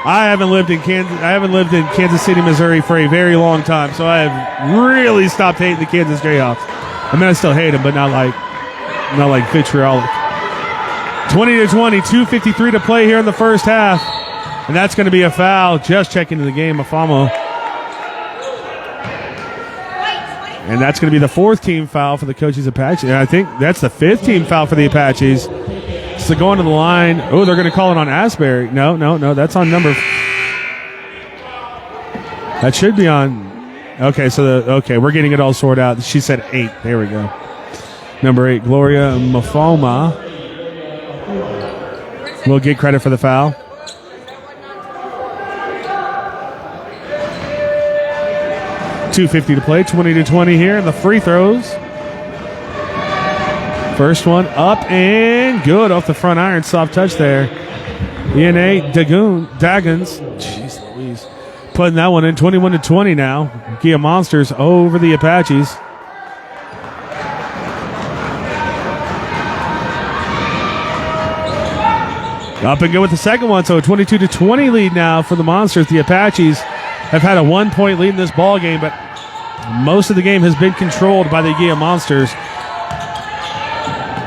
I haven't lived in Kansas City, Missouri for a very long time, so I have really stopped hating the Kansas Jayhawks. I mean, I still hate them, but not like vitriolic. 20-20, 2:53 to play here in the first half, and that's going to be a foul. Just checking into the game, Afamo. And that's going to be the fourth team foul for the Cochise Apaches. And I think that's the fifth team foul for the Apaches. So going to the line. Oh, they're going to call it on Asbury. No. That's on number. That should be on. Okay, we're getting it all sorted out. She said 8. There we go. Number 8, Gloria Mafoma will get credit for the foul. .250 to play, 20-20 here, and the free throws. First one up and good off the front iron. Soft touch there. ENA Daggins. Jeez Louise. Putting that one in 21-20 now. Gia Monsters over the Apaches. Up and good with the second one. So a 22-20 lead now for the Monsters. The Apaches have had a 1-point lead in this ball game, but most of the game has been controlled by the Gia Monsters.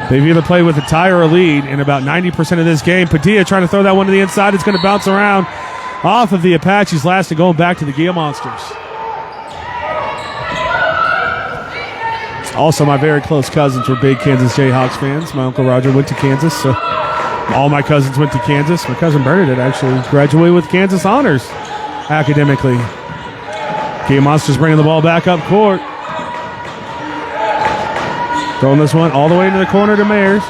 They've either played with a tie or a lead in about 90% of this game. Padilla trying to throw that one to the inside. It's going to bounce around off of the Apaches last and going back to the Gia Monsters. Also, my very close cousins were big Kansas Jayhawks fans. My Uncle Roger went to Kansas, so all my cousins went to Kansas. My cousin Bernadette actually graduated with Kansas honors academically. Gia Monsters bringing the ball back up court. Throwing this one all the way into the corner to Mayers.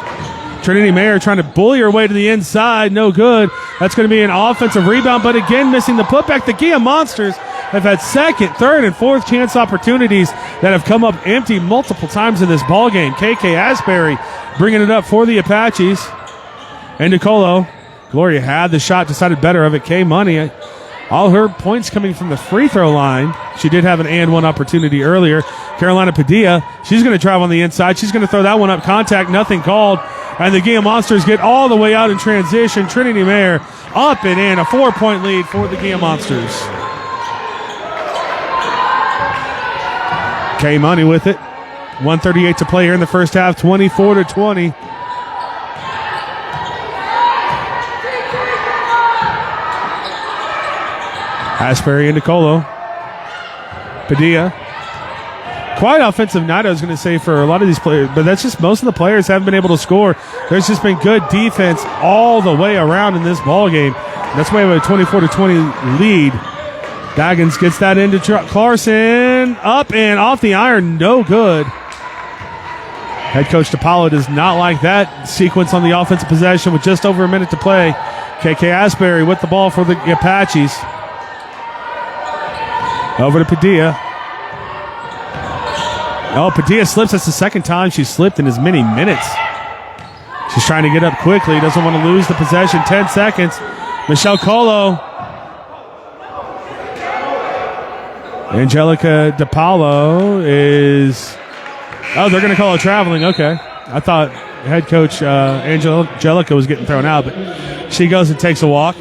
Trinity Mayer trying to bully her way to the inside. No good. That's going to be an offensive rebound, but again missing the putback. The Gia Monsters have had second, third, and fourth chance opportunities that have come up empty multiple times in this ball game. KK Asbury bringing it up for the Apaches. And Nicolo. Gloria had the shot, decided better of it. K Money. All her points coming from the free throw line. She did have an and one opportunity earlier. Carolina Padilla, she's going to drive on the inside. She's going to throw that one up. Contact, nothing called. And the Gia Monsters get all the way out in transition. Trinity Mayer up and in. A 4-point lead for the Gia Monsters. K Money with it. 1:38 to play here in the first half. 24-20. Asbury and Nicolo. Padilla. Quite offensive night, I was going to say, for a lot of these players, but that's just most of the players haven't been able to score. There's just been good defense all the way around in this ball game. That's why we have a 24-20 lead. Daggins gets that into Clarkson. Up and off the iron. No good. Head coach DePaulo does not like that sequence on the offensive possession with just over a minute to play. KK Asbury with the ball for the Apaches. Over to Padilla. Oh, Padilla slips. That's the second time she's slipped in as many minutes. She's trying to get up quickly. Doesn't want to lose the possession. 10 seconds. Michelle Colo. Angelica DePaulo is... Oh, they're going to call it traveling. Okay. I thought head coach Angelica was getting thrown out, but she goes and takes a walk.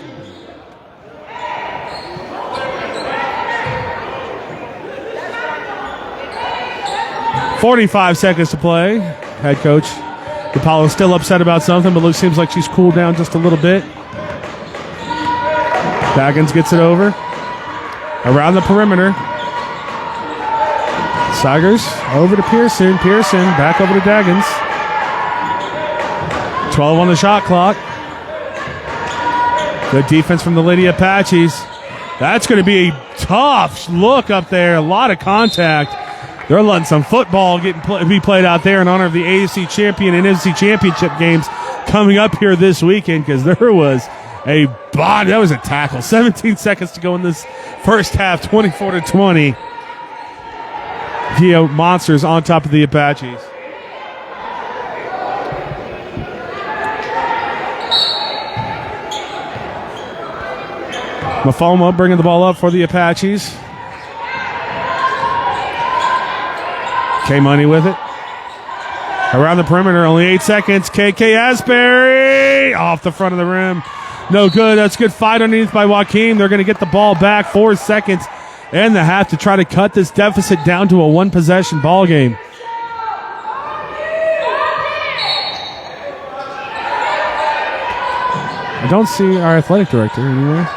45 seconds to play. Head coach DePaulo still upset about something, but seems like she's cooled down just a little bit. Daggins gets it over. Around the perimeter. Sagers over to Pearson. Pearson back over to Daggins. 12 on the shot clock. Good defense from the Lady Apaches. That's going to be a tough look up there. A lot of contact. They're letting some football be played out there in honor of the AFC champion and NFC championship games coming up here this weekend, because there was a body. That was a tackle. 17 seconds to go in this first half. 24-20. Gia Monsters on top of the Apaches. Mafoma bringing the ball up for the Apaches. K-Money with it. Around the perimeter, only 8 seconds. KK Asbury off the front of the rim. No good. That's good fight underneath by Joaquin. They're going to get the ball back. 4 seconds and the half to try to cut this deficit down to a one-possession ball game. I don't see our athletic director anywhere.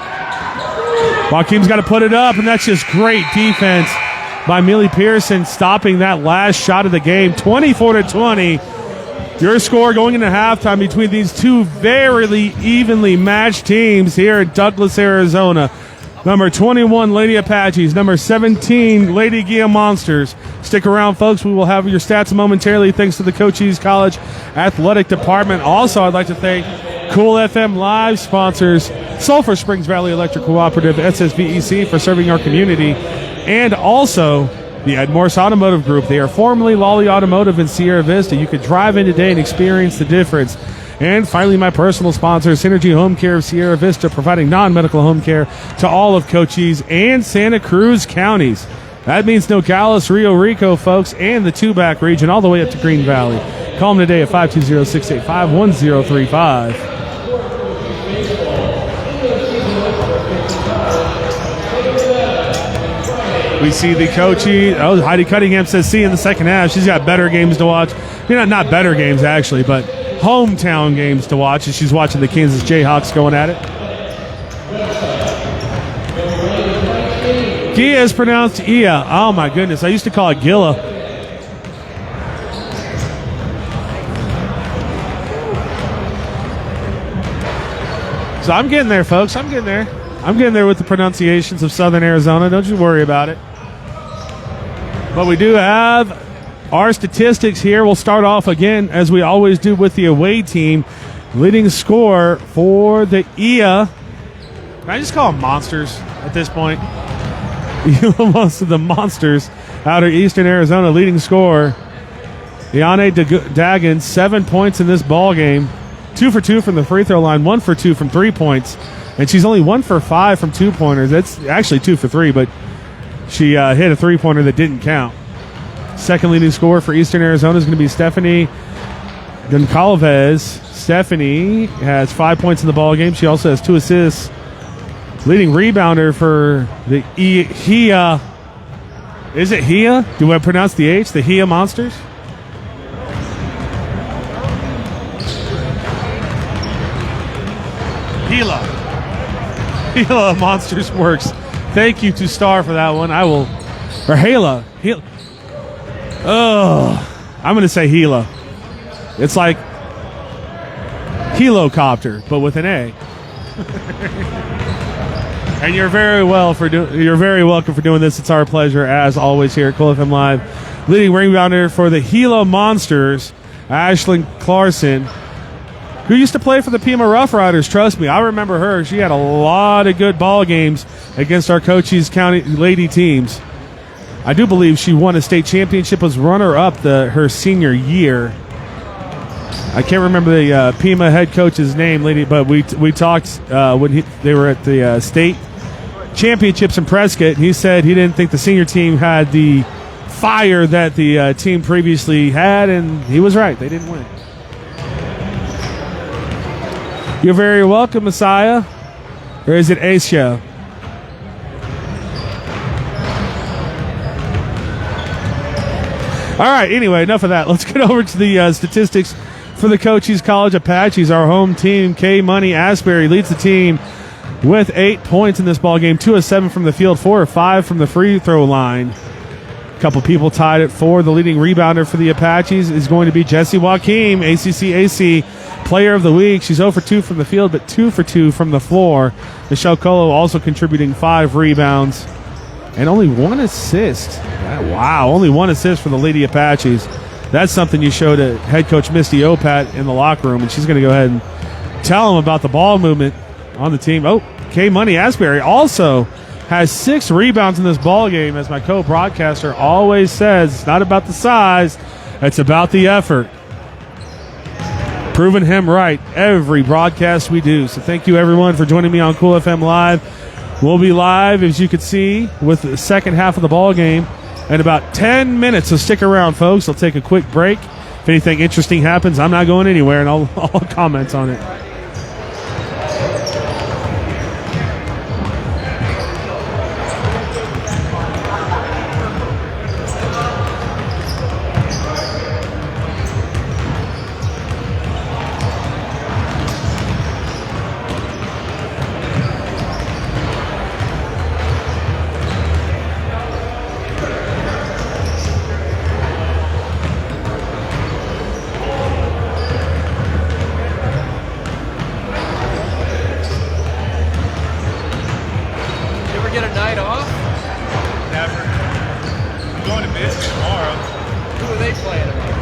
Joaquin's got to put it up, and that's just great defense by Millie Pearson, stopping that last shot of the game. 24-20. Your score going into halftime between these two very evenly matched teams here in Douglas, Arizona. Number 21, Lady Apaches. Number 17, Lady GILA Monsters. Stick around, folks. We will have your stats momentarily thanks to the Cochise College Athletic Department. Also, I'd like to thank Cool FM Live sponsors, Sulphur Springs Valley Electric Cooperative, SSVEC, for serving our community, and also the Morse Automotive Group. They are formerly Lolly Automotive in Sierra Vista. You could drive in today and experience the difference. And finally, my personal sponsor, Synergy Home Care of Sierra Vista, providing non-medical home care to all of Cochise and Santa Cruz counties. That means Nogales, Rio Rico, folks, and the Tubac region, all the way up to Green Valley. Call them today at 520-685-1035. We see the Cochise. Oh, Heidi Cunningham says, see in the second half. She's got better games to watch. Not better games, actually, but hometown games to watch. And she's watching the Kansas Jayhawks going at it. Gia is pronounced Ia. Oh, my goodness. I used to call it GILA. So I'm getting there, folks. I'm getting there. I'm getting there with the pronunciations of Southern Arizona. Don't you worry about it. But we do have our statistics here. We'll start off again, as we always do, with the away team. Leading scorer for the IA. Can I just call them monsters at this point? Most of the monsters out of Eastern Arizona. Leading scorer, Iane Dagan, 7 points in this ball game. 2 for 2 from the free throw line, 1 for 2 from 3 points. And she's only 1 for 5 from 2-pointers. That's actually 2 for 3, but she hit a 3-pointer that didn't count. Second leading scorer for Eastern Arizona is going to be Stephanie Goncalves. Stephanie has 5 points in the ball game. She also has 2 assists. Leading rebounder for the HIA. Is it HIA? Do I pronounce the H? The HIA Monsters? Gila Monsters works. Thank you to Star for that one. I will, or Hela. Oh, I'm going to say Gila. It's like Helocopter, but with an A. And you're very welcome for doing this. It's our pleasure, as always, here at Cool FM Live. Leading rebounder for the Gila Monsters, Ashlyn Clarkson, who used to play for the Pima Rough Riders. Trust me, I remember her. She had a lot of good ball games against our Cochise County Lady teams. I do believe she won a state championship, was runner-up her senior year. I can't remember the Pima head coach's name, lady, but we talked when they were at the state championships in Prescott, and he said he didn't think the senior team had the fire that the team previously had, and he was right. They didn't win. You're very welcome, Messiah. Or is it Asia? All right, anyway, enough of that. Let's get over to the statistics for the Cochise College Apaches. Our home team, K Money Asbury, leads the team with 8 points in this ball game. 2 of 7 from the field, 4 of 5 from the free throw line. A couple people tied at 4. The leading rebounder for the Apaches is going to be Jessie Joaquim, ACCAC Player of the Week. She's 0 for 2 from the field, but 2 for 2 from the floor. Michelle Colo also contributing 5 rebounds and only 1 assist. Wow, only 1 assist for the Lady Apaches. That's something you showed to head coach Misty Opat in the locker room, and she's going to go ahead and tell them about the ball movement on the team. Oh, K Money Asbury also has 6 rebounds in this ball game. As my co-broadcaster always says, it's not about the size, it's about the effort. Proving him right every broadcast we do. So thank you, everyone, for joining me on Cool FM Live. We'll be live, as you can see, with the second half of the ball game in about 10 minutes. So stick around, folks. I'll take a quick break. If anything interesting happens, I'm not going anywhere, and I'll comment on it. going to Vista tomorrow. Who are they playing about?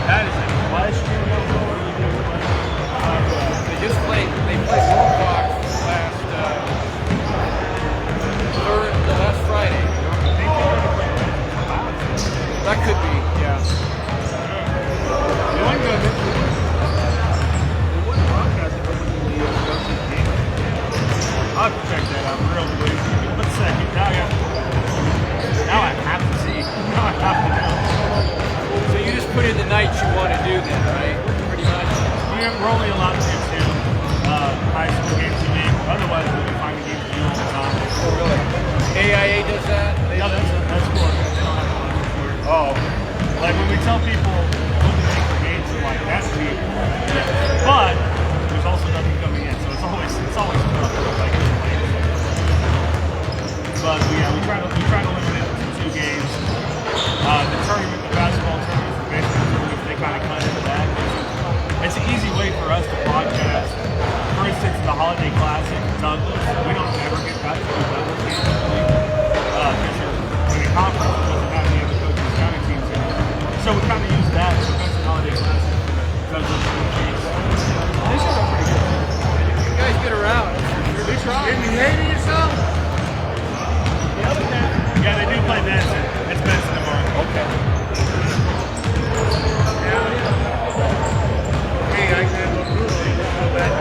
That is a question. They just played. They played Roadblock last Friday. That could be, yeah. The one guy they wouldn't broadcast it over the game. I'll have to check that out real quick. But second, now I have to see. Now I have to know. So you just put in the nights you want to do then, right? Pretty much. We're only allowed to do 2 high school games a week. Otherwise, we'll be finding games to do all the time. Oh, really? AIA does that? Yeah, that's cool. They don't have to watch it here. Oh. Like when we tell people what to make for games, they're like, that's cheap. But there's also nothing coming in, so it's always tough. Like, but yeah, we try to limit it to 2 games. The tournament, the basketball tournament, the baseball tournament, they kind of cut into that. It's an easy way for us to podcast. For instance, the Holiday Classic, Douglas, we don't ever get back to the Douglas games because in a conference it doesn't have any other Cochise County teams in it. So we kind of use that to the Holiday Classic because of the games. They should go pretty good. You guys get around. They try. Didn't you hate it yourself? Yeah, they do play Benson. It's Benson tomorrow. Okay. Hey, I can look through it. Go back.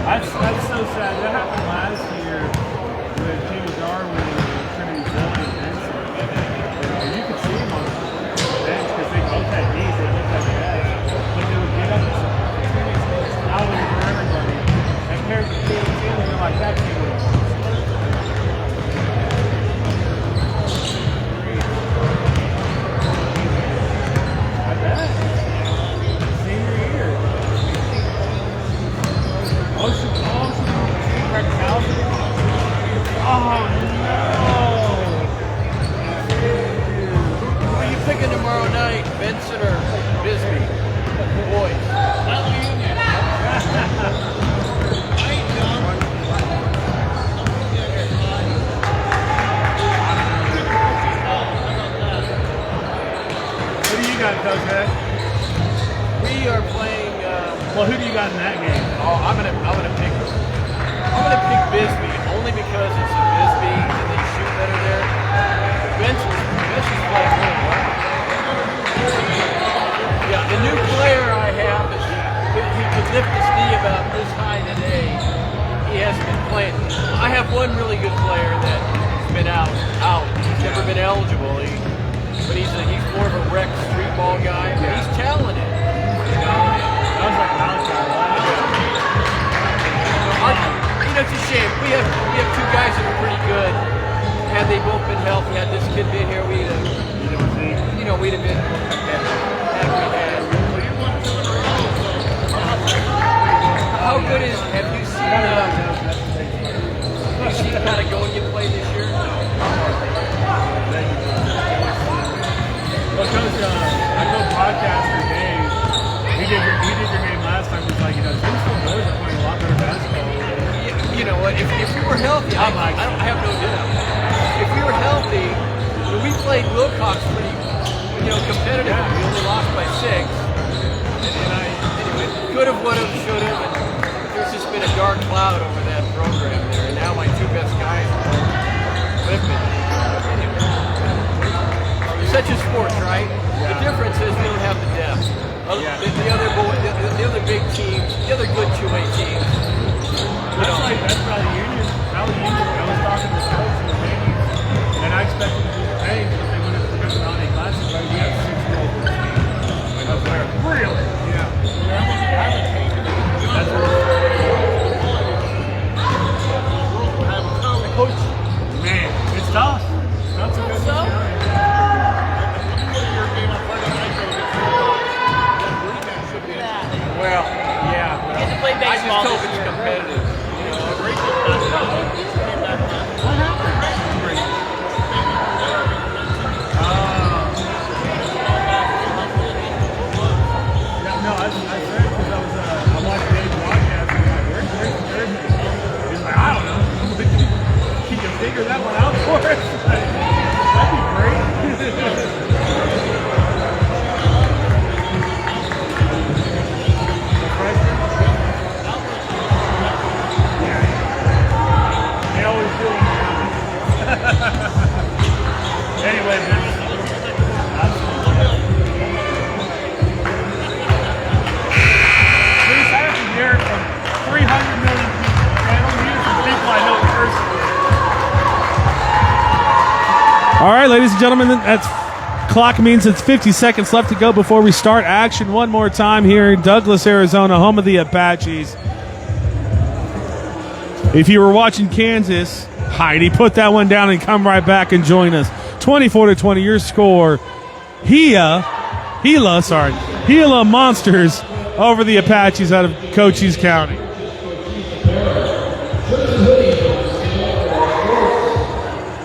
That's so sad. That happened last year with Jamie Darwin and Trinity Zilli and Benson. You could see them on the bench because they both had knees. They looked like that. But they would get up and out for everybody. And pairs of two teams, they're like, that team would have won. I bet. Senior year. Ocean practicality. Oh no! Who are you picking tomorrow night, Benson or Bisbee? Boys. Who do you got, Coach Head? We are playing. Well, who do you got in that game? Oh, I'm gonna pick Bisbee only because it's a Bisbee and they shoot better there. Benson's playing really well. Yeah, the new player I have is he could lift his knee about this high today. He hasn't been playing. I have one really good player that's been out. He's never been eligible. But he's more of a rec street ball guy. But he's talented. You know, That was like Malachi last year. it's a shame. We have two guys that are pretty good. Had they both been healthy, had this kid been here, we'd have been How good is? Have you seen kind of going you play this year? Well, Coach, I know podcaster Dave. He did your game last time. He's like, Kingston boys are playing a lot better basketball. You know what? If we were healthy, I have no doubt. If we were healthy, we played Wilcox pretty, competitive. We only lost by 6. Anyway, could have, would have, should have. And there's just been a dark cloud over that program there. And now my two best guys are with me. Anyway, such a sport, right? The difference is we don't have the depth. The other big teams, the other good 2A teams. That's Valley Union. Valley Union, I was talking to the coach in the meetings, and I expected to do the same if they went into the non-A classes, but we have 6-year-old team. I was like, really? Yeah. That's what Coach, man, it's tough. Not so good. Well, yeah. We get to play I baseball just hope this it's year. competitive. I said because I watched Dave's podcast and I'm like, where's Thursday? He's like, I don't know. Can you figure that one out for us? That'd be great. They always do them. Anyway, man. Hear it from 300 million people. I don't hear it from people I know personally. All right, ladies and gentlemen, that clock means it's 50 seconds left to go before we start action one more time here in Douglas, Arizona, home of the Apaches. If you were watching Kansas, Heidi, put that one down and come right back and join us. 24-20, your score. Gila Monsters over the Apaches out of Cochise County.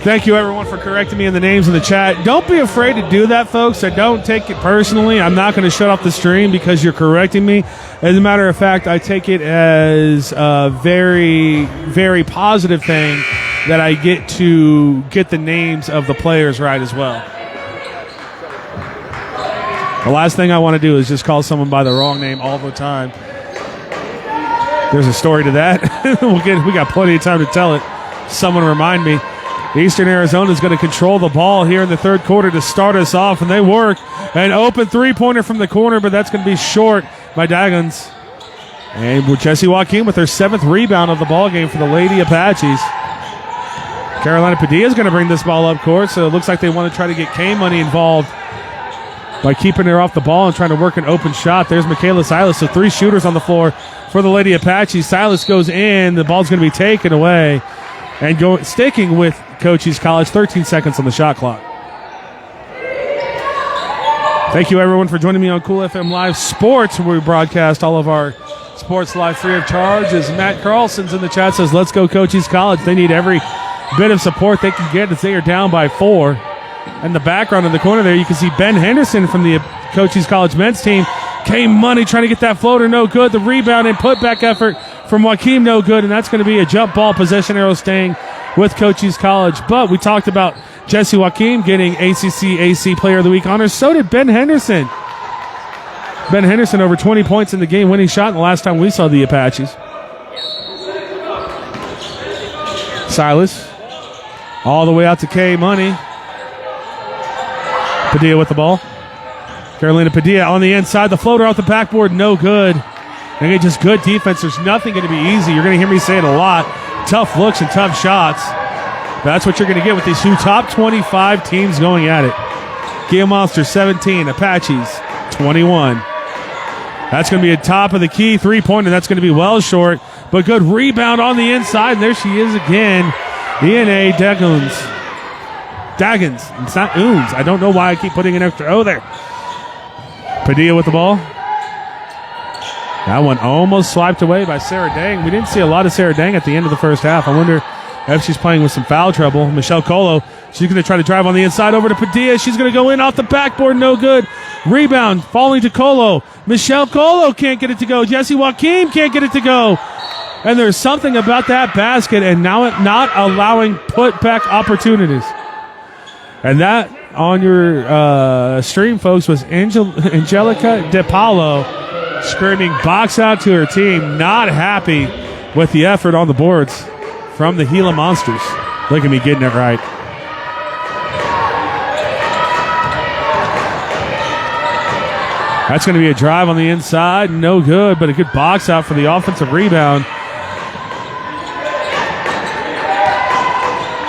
Thank you, everyone, for correcting me in the names in the chat. Don't be afraid to do that, folks. I don't take it personally. I'm not going to shut off the stream because you're correcting me. As a matter of fact, I take it as a very, very positive thing that I get to get the names of the players right as well. The last thing I want to do is just call someone by the wrong name all the time. There's a story to that. We got plenty of time to tell it. Someone remind me. Eastern Arizona is going to control the ball here in the third quarter to start us off, and they work. An open three-pointer from the corner, but that's going to be short by Daggons. And with Jessie Joaquin with her 7th rebound of the ball game for the Lady Apaches. Carolina Padilla is going to bring this ball up court, so it looks like they want to try to get K-Money involved by keeping her off the ball and trying to work an open shot. There's Michaela Silas, so 3 shooters on the floor for the Lady Apaches. Silas goes in, the ball's going to be taken away, and sticking with Cochise College, 13 seconds on the shot clock. Thank you, everyone, for joining me on Cool FM Live Sports, where we broadcast all of our sports live free of charge. As Matt Carlson's in the chat says, let's go Cochise College. They need every bit of support they can get as they are down by 4. In the background in the corner there, you can see Ben Henderson from the Cochise College men's team. K-Money trying to get that floater, no good. The rebound and putback effort from Joaquin, no good. And that's going to be a jump ball possession arrow staying with Cochise College. But we talked about Jessie Joaquin getting ACC AC Player of the Week honors. So did Ben Henderson. Ben Henderson over 20 points in the game-winning shot the last time we saw the Apaches. Silas all the way out to K-Money. Padilla with the ball. Carolina Padilla on the inside. The floater off the backboard, no good. And again, just good defense. There's nothing going to be easy. You're going to hear me say it a lot. Tough looks and tough shots. That's what you're going to get with these 2 top 25 teams going at it. Gila Monsters 17, Apaches 21. That's going to be a top of the key 3-pointer. That's going to be well short, but good rebound on the inside. And there she is again. ENA Daggins. It's not Oons. I don't know why I keep putting an extra O there. Padilla with the ball. That one almost swiped away by Sarah Dang. We didn't see a lot of Sarah Dang at the end of the first half. I wonder if she's playing with some foul trouble. Michelle Colo, she's going to try to drive on the inside over to Padilla. She's going to go in off the backboard. No good. Rebound falling to Colo. Michelle Colo can't get it to go. Jessie Joaquin can't get it to go. And there's something about that basket and now it not allowing putback opportunities. And that on your stream, folks, was Angelica DePaulo screaming box out to her team. Not happy with the effort on the boards from the Gila Monsters. Look at me getting it right. That's going to be a drive on the inside. No good, but a good box out for the offensive rebound.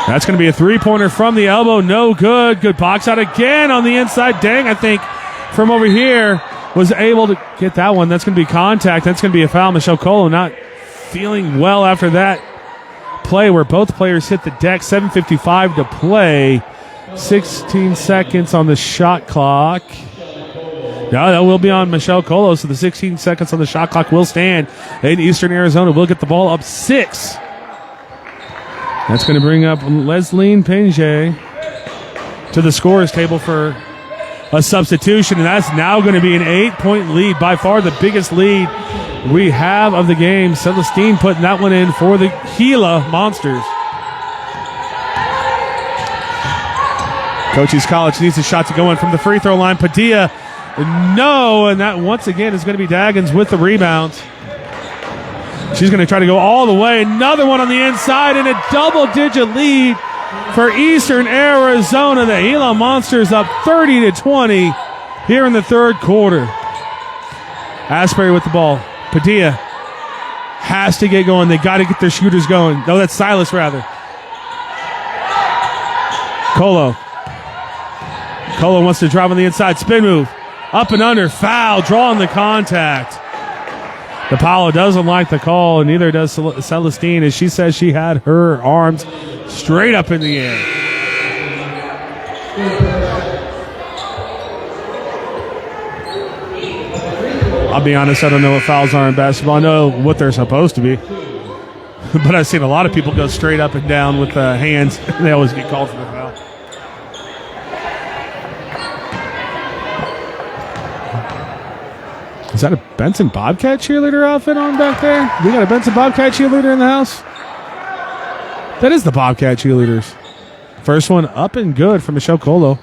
That's going to be a 3-pointer from the elbow. No good. Good box out again on the inside. Dang, I think from over here was able to get that one. That's going to be contact. That's going to be a foul. Michelle Colo not feeling well after that play where both players hit the deck. 7:55 to play. 16 seconds on the shot clock. No, that will be on Michelle Colo, so the 16 seconds on the shot clock will stand. And Eastern Arizona will get the ball up 6. That's going to bring up Lesline Pinge to the scorer's table for a substitution, and that's now going to be an 8-point lead, by far the biggest lead we have of the game. Celestine putting that one in for the Gila Monsters. Cochise College needs a shot to go in from the free throw line. Padilla, no, and that once again is going to be Daggins with the rebound. She's going to try to go all the way. Another one on the inside and a double-digit lead for Eastern Arizona. The Gila Monsters up 30-20 here in the third quarter. Asbury with the ball. Padilla has to get going. They got to get their shooters going. No, that's Silas rather. Colo wants to drive on the inside. Spin move. Up and under. Foul. Drawing the contact. DePaulo doesn't like the call, and neither does Celestine, as she says she had her arms straight up in the air. I'll be honest, I don't know what fouls are in basketball. I know what they're supposed to be. But I've seen a lot of people go straight up and down with hands. They always get called for the foul. Is that a Benson Bobcat cheerleader outfit on back there? We got a Benson Bobcat cheerleader in the house? That is the Bobcat cheerleaders. First one up and good for Michelle Colo.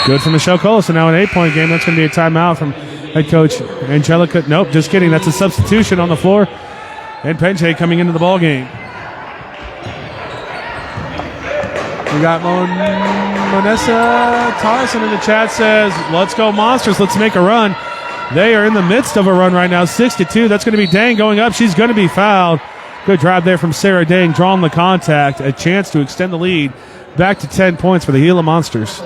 Good for Michelle Colo. So now an 8-point game. That's going to be a timeout from head coach Angelica. Nope, just kidding. That's a substitution on the floor. And Penche coming into the ball game. We got Monessa Tarson in the chat says, let's go Monsters, let's make a run. They are in the midst of a run right now, 6-2. That's going to be Dang going up. She's going to be fouled. Good drive there from Sarah Dang, drawing the contact. A chance to extend the lead back to 10 points for the Gila Monsters.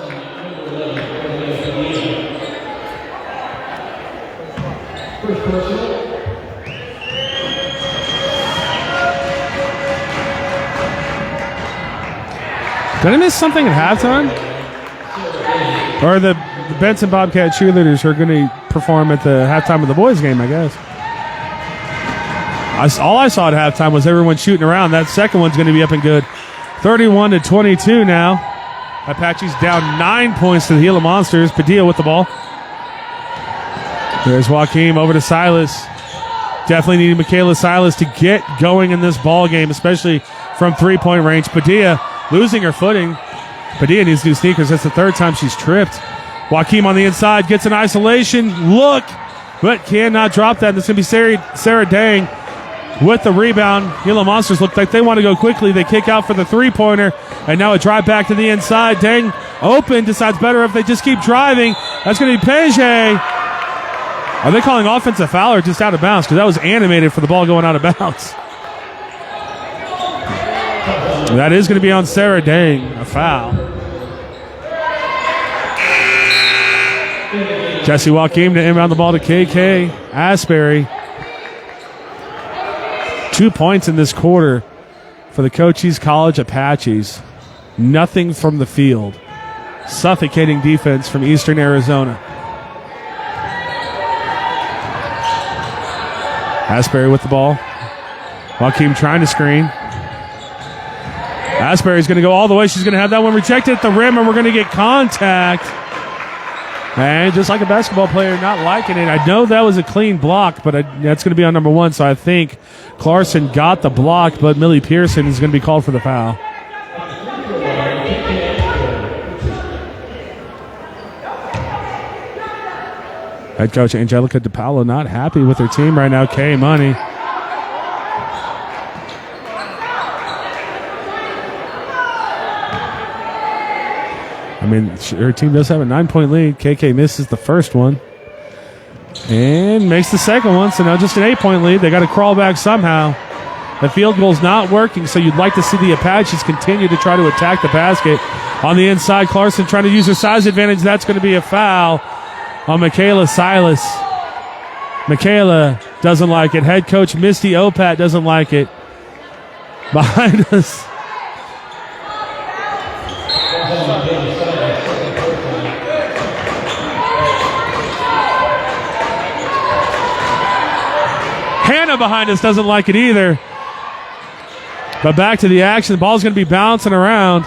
Did I miss something at halftime? Or the Benson Bobcat cheerleaders are going to perform at the halftime of the boys' game, I guess. All I saw at halftime was everyone shooting around. That second one's going to be up and good. 31-22 now. Apaches down 9 points to the Gila Monsters. Padilla with the ball. There's Joaquim over to Silas. Definitely need Michaela Silas to get going in this ball game, especially from three-point range. Padilla losing her footing. Padilla needs new sneakers. That's the third time she's tripped. Joaquim on the inside gets an isolation look, but cannot drop that. This is going to be Sarah Dang with the rebound. Gila Monsters look like they want to go quickly. They kick out for the three-pointer, and now a drive back to the inside. Dang open, decides better if they just keep driving. That's going to be Page. Are they calling offensive foul or just out of bounds? Because that was animated for the ball going out of bounds. That is going to be on Sarah Dang, a foul. Jesse Joaquim to inbound the ball to KK Asbury. 2 points in this quarter for the Cochise College Apaches. Nothing from the field. Suffocating defense from Eastern Arizona. Asbury with the ball. Joaquim trying to screen. Asbury's going to go all the way. She's going to have that one rejected at the rim, and we're going to get contact. And just like a basketball player not liking it. I know that was a clean block, but that's going to be on number one, so I think Clarkson got the block, but Millie Pearson is going to be called for the foul. Head coach Angelica DiPaolo not happy with her team right now. K Money. I mean, her team does have a 9-point lead. KK misses the first one and makes the second one, so now just an 8-point lead. They got to crawl back somehow. The field goal's not working, so you'd like to see the Apaches continue to try to attack the basket. On the inside, Clarkson trying to use her size advantage. That's going to be a foul on Michaela Silas. Michaela doesn't like it. Head coach Misty Opat doesn't like it. Behind us. Hannah behind us doesn't like it either. But back to the action. The ball's going to be bouncing around.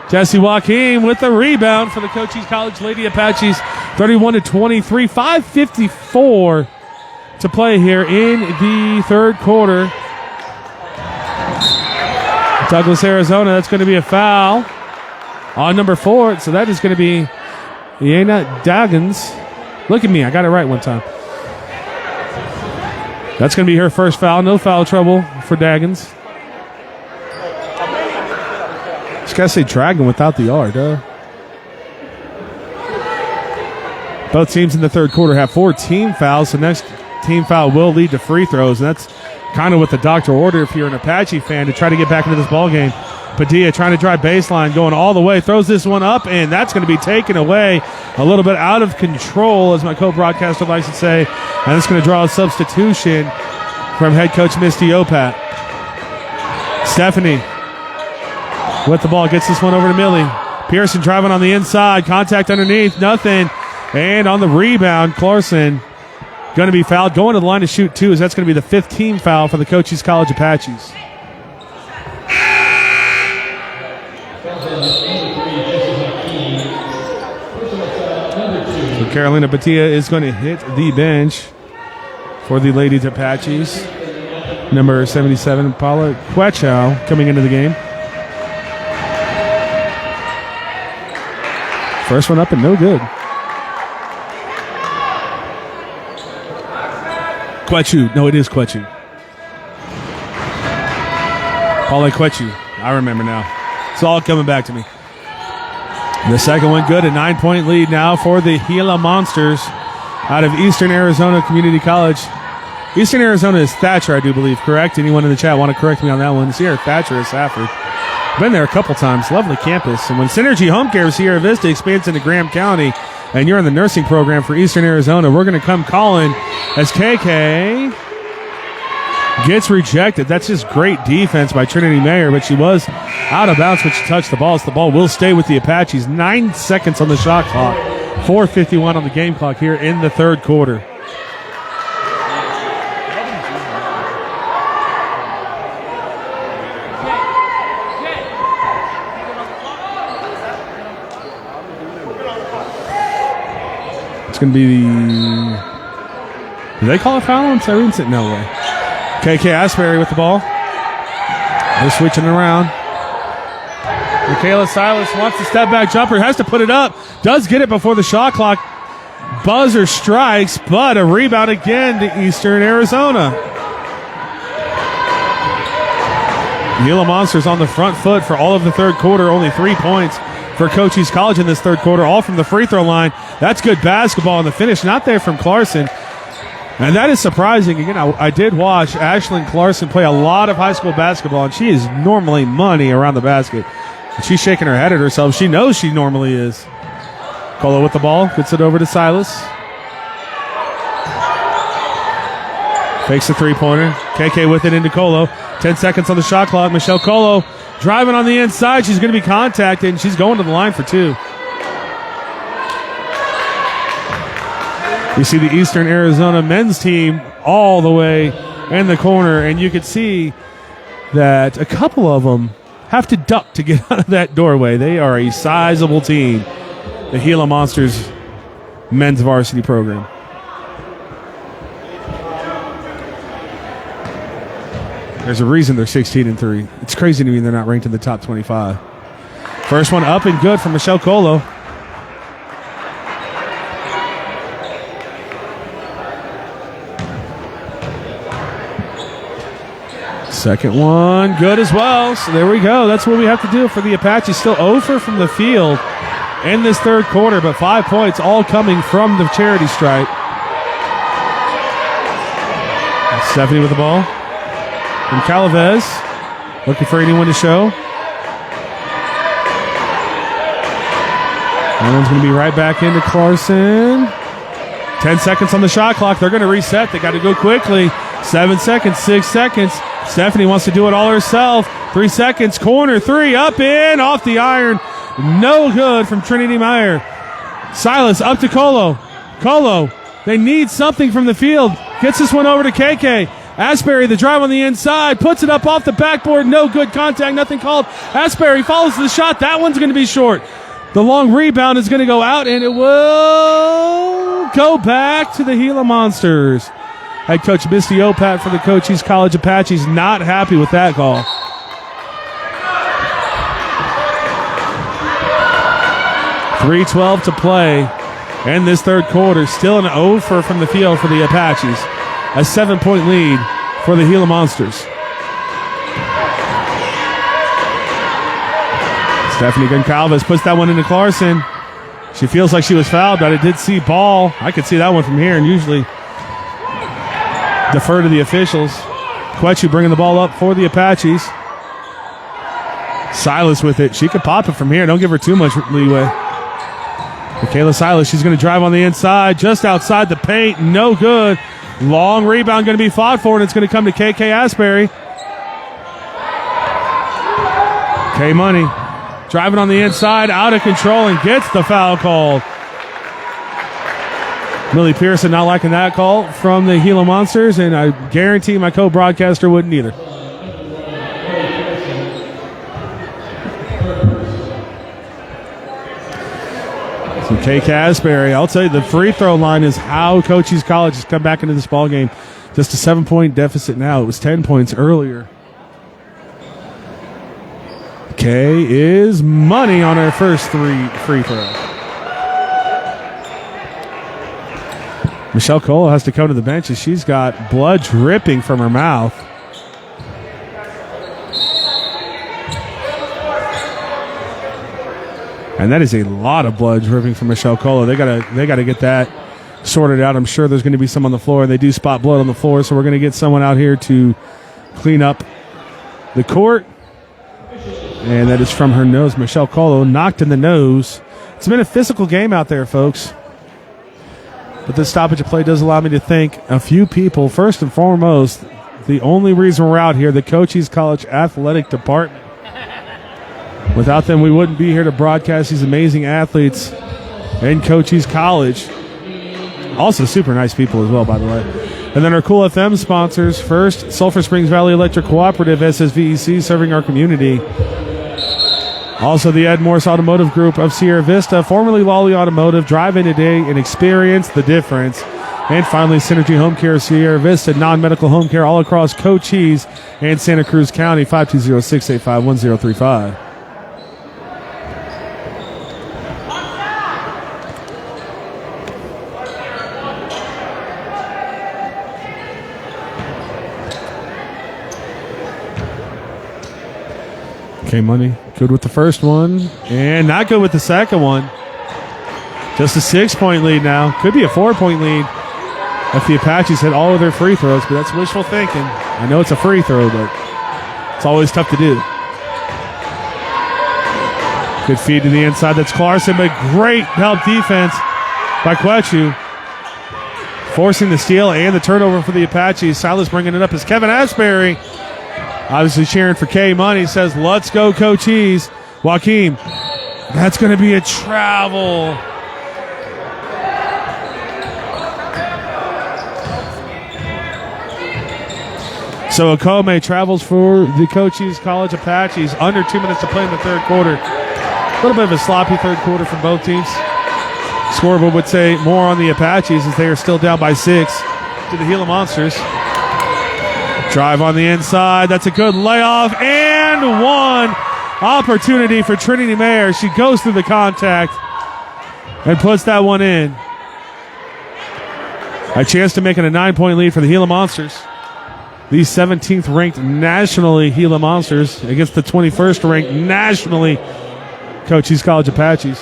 Jesse Joaquim with the rebound for the Cochise College Lady Apaches. 31-23, 5:54 to play here in the third quarter. Douglas, Arizona, that's going to be a foul on number 4. So that is going to be Iena Daggins. Look at me, I got it right one time. That's going to be her first foul. No foul trouble for Daggins. Just got to say Dragon without the R, duh. Both teams in the third quarter have 4 team fouls. The next team foul will lead to free throws, and that's kind of what the doctor ordered if you're an Apache fan to try to get back into this ball game. Padilla trying to drive baseline, going all the way, throws this one up, and that's going to be taken away a little bit out of control, as my co-broadcaster likes to say, and it's going to draw a substitution from head coach Misty Opat. Stephanie with the ball, gets this one over to Millie. Pearson driving on the inside, contact underneath, nothing. And on the rebound, Clarkson going to be fouled. Going to the line to shoot 2, as that's going to be the 5th team foul for the Cochise College Apaches. So Carolina Batia is going to hit the bench for the Ladies Apaches. Number 77, Paula Quechow, coming into the game. First one up and no good. Quechu. No, it is Quechu. Paula Quechu. I remember now. It's all coming back to me. The second one good. A 9-point lead now for the Gila Monsters. out of Eastern Arizona Community College. Eastern Arizona is Thatcher, I do believe, correct? Anyone in the chat want to correct me on that one? It's here, Thatcher is Safford. Been there a couple times. Lovely campus. And when Synergy Home Care Sierra Vista expands into Graham County and you're in the nursing program for Eastern Arizona, we're going to come calling as KK gets rejected. That's just great defense by Trinity Mayer, but she was out of bounds when she touched the ball. So the ball will stay with the Apaches. 9 seconds on the shot clock. 4:51 on the game clock here in the third quarter. It's going to be the... Did they call a foul on Cyrene? No way. KK Asbury with the ball. They're switching it around. Michaela Silas wants the step back jumper. Has to put it up. Does get it before the shot clock. Buzzer strikes, but a rebound again to Eastern Arizona. Gila Monsters on the front foot for all of the third quarter. Only 3 points for Cochise College in this third quarter, all from the free throw line. That's good basketball, and the finish not there from Clarkson. And that is surprising. Again, I did watch Ashlyn Clarkson play a lot of high school basketball, and she is normally money around the basket. And she's shaking her head at herself. She knows she normally is. Colo with the ball, gets it over to Silas. Fakes the three-pointer. KK with it into Colo. 10 seconds on the shot clock. Michelle Colo driving on the inside. She's going to be contacted, and she's going to the line for two. You see the Eastern Arizona men's team all the way in the corner, and you can see that a couple of them have to duck to get out of that doorway. They are a sizable team, the Gila Monsters men's varsity program. There's a reason they're 16-3. It's crazy to me they're not ranked in the top 25. First one up and good from Michelle Colo. Second one, good as well. So there we go. That's what we have to do for the Apaches. Still over from the field in this third quarter, but 5 points all coming from the charity stripe. That's Stephanie with the ball. From Calavez, looking for anyone to show. That one's going to be right back into Clarkson. 10 seconds on the shot clock. They're going to reset. They got to go quickly. 7 seconds, 6 seconds. Stephanie wants to do it all herself. 3 seconds. Corner three. Up in. Off the iron. No good from Trinity Meyer. Silas up to Colo. Colo. They need something from the field. Gets this one over to KK. Asbury, the drive on the inside. Puts it up off the backboard. No good contact. Nothing called. Asbury follows the shot. That one's going to be short. The long rebound is going to go out, and it will go back to the Gila Monsters. Head coach Misty Opat for the Cochise College Apaches not happy with that call. .312 to play in this third quarter. Still an over from the field for the Apaches. A 7-point lead for the Gila Monsters. Stephanie Goncalves puts that one into Clarkson. She feels like she was fouled, but I did see ball. I could see that one from here and usually defer to the officials. Quetchu bringing the ball up for the Apaches. Silas with it. She could pop it from here. Don't give her too much leeway. Michaela Silas, she's going to drive on the inside, just outside the paint. No good. Long rebound going to be fought for, and it's going to come to KK Asbury. K-Money driving on the inside, out of control, and gets the foul called. Millie Pearson not liking that call from the Gila Monsters, and I guarantee my co-broadcaster wouldn't either. So KK Asbury, I'll tell you, the free throw line is how Cochise College has come back into this ball game. Just a 7-point deficit now. It was 10 points earlier. K is money on her first free throw. Michelle Cole has to come to the bench as she's got blood dripping from her mouth. And that is a lot of blood dripping from Michelle Cole. They gotta get that sorted out. I'm sure there's going to be some on the floor. They do spot blood on the floor, so we're going to get someone out here to clean up the court. And that is from her nose. Michelle Colo knocked in the nose. It's been a physical game out there, folks. But this stoppage of play does allow me to thank a few people. First and foremost, the only reason we're out here, the Cochise College Athletic Department. Without them, we wouldn't be here to broadcast these amazing athletes in Cochise College. Also super nice people as well, by the way. And then our Cool FM sponsors. First, Sulphur Springs Valley Electric Cooperative, SSVEC, serving our community. Also, the Ed Morse Automotive Group of Sierra Vista, formerly Lawley Automotive. Drive in today and experience the difference. And finally, Synergy Home Care Sierra Vista, non-medical home care all across Cochise and Santa Cruz County, 520-685-1035. Okay, Money, good with the first one, and not good with the second one. Just a 6-point lead now. Could be a 4-point lead if the Apaches hit all of their free throws, but that's wishful thinking. I know it's a free throw, but it's always tough to do. Good feed to the inside. That's Clarkson, but great help defense by Quechu. Forcing the steal and the turnover for the Apaches. Silas bringing it up as Kevin Asbury, obviously cheering for K Money, says, let's go Cochise. Joaquim, that's going to be a travel. So Okome travels for the Cochise College Apaches. Under 2 minutes to play in the third quarter. A little bit of a sloppy third quarter from both teams. Scoreboard would say more on the Apaches as they are still down by 6 to the Gila Monsters. Drive on the inside. That's a good layoff. And one opportunity for Trinity Mayer. She goes through the contact and puts that one in. A chance to make it a 9-point lead for the Gila Monsters. The 17th ranked nationally Gila Monsters against the 21st ranked nationally Cochise College Apaches.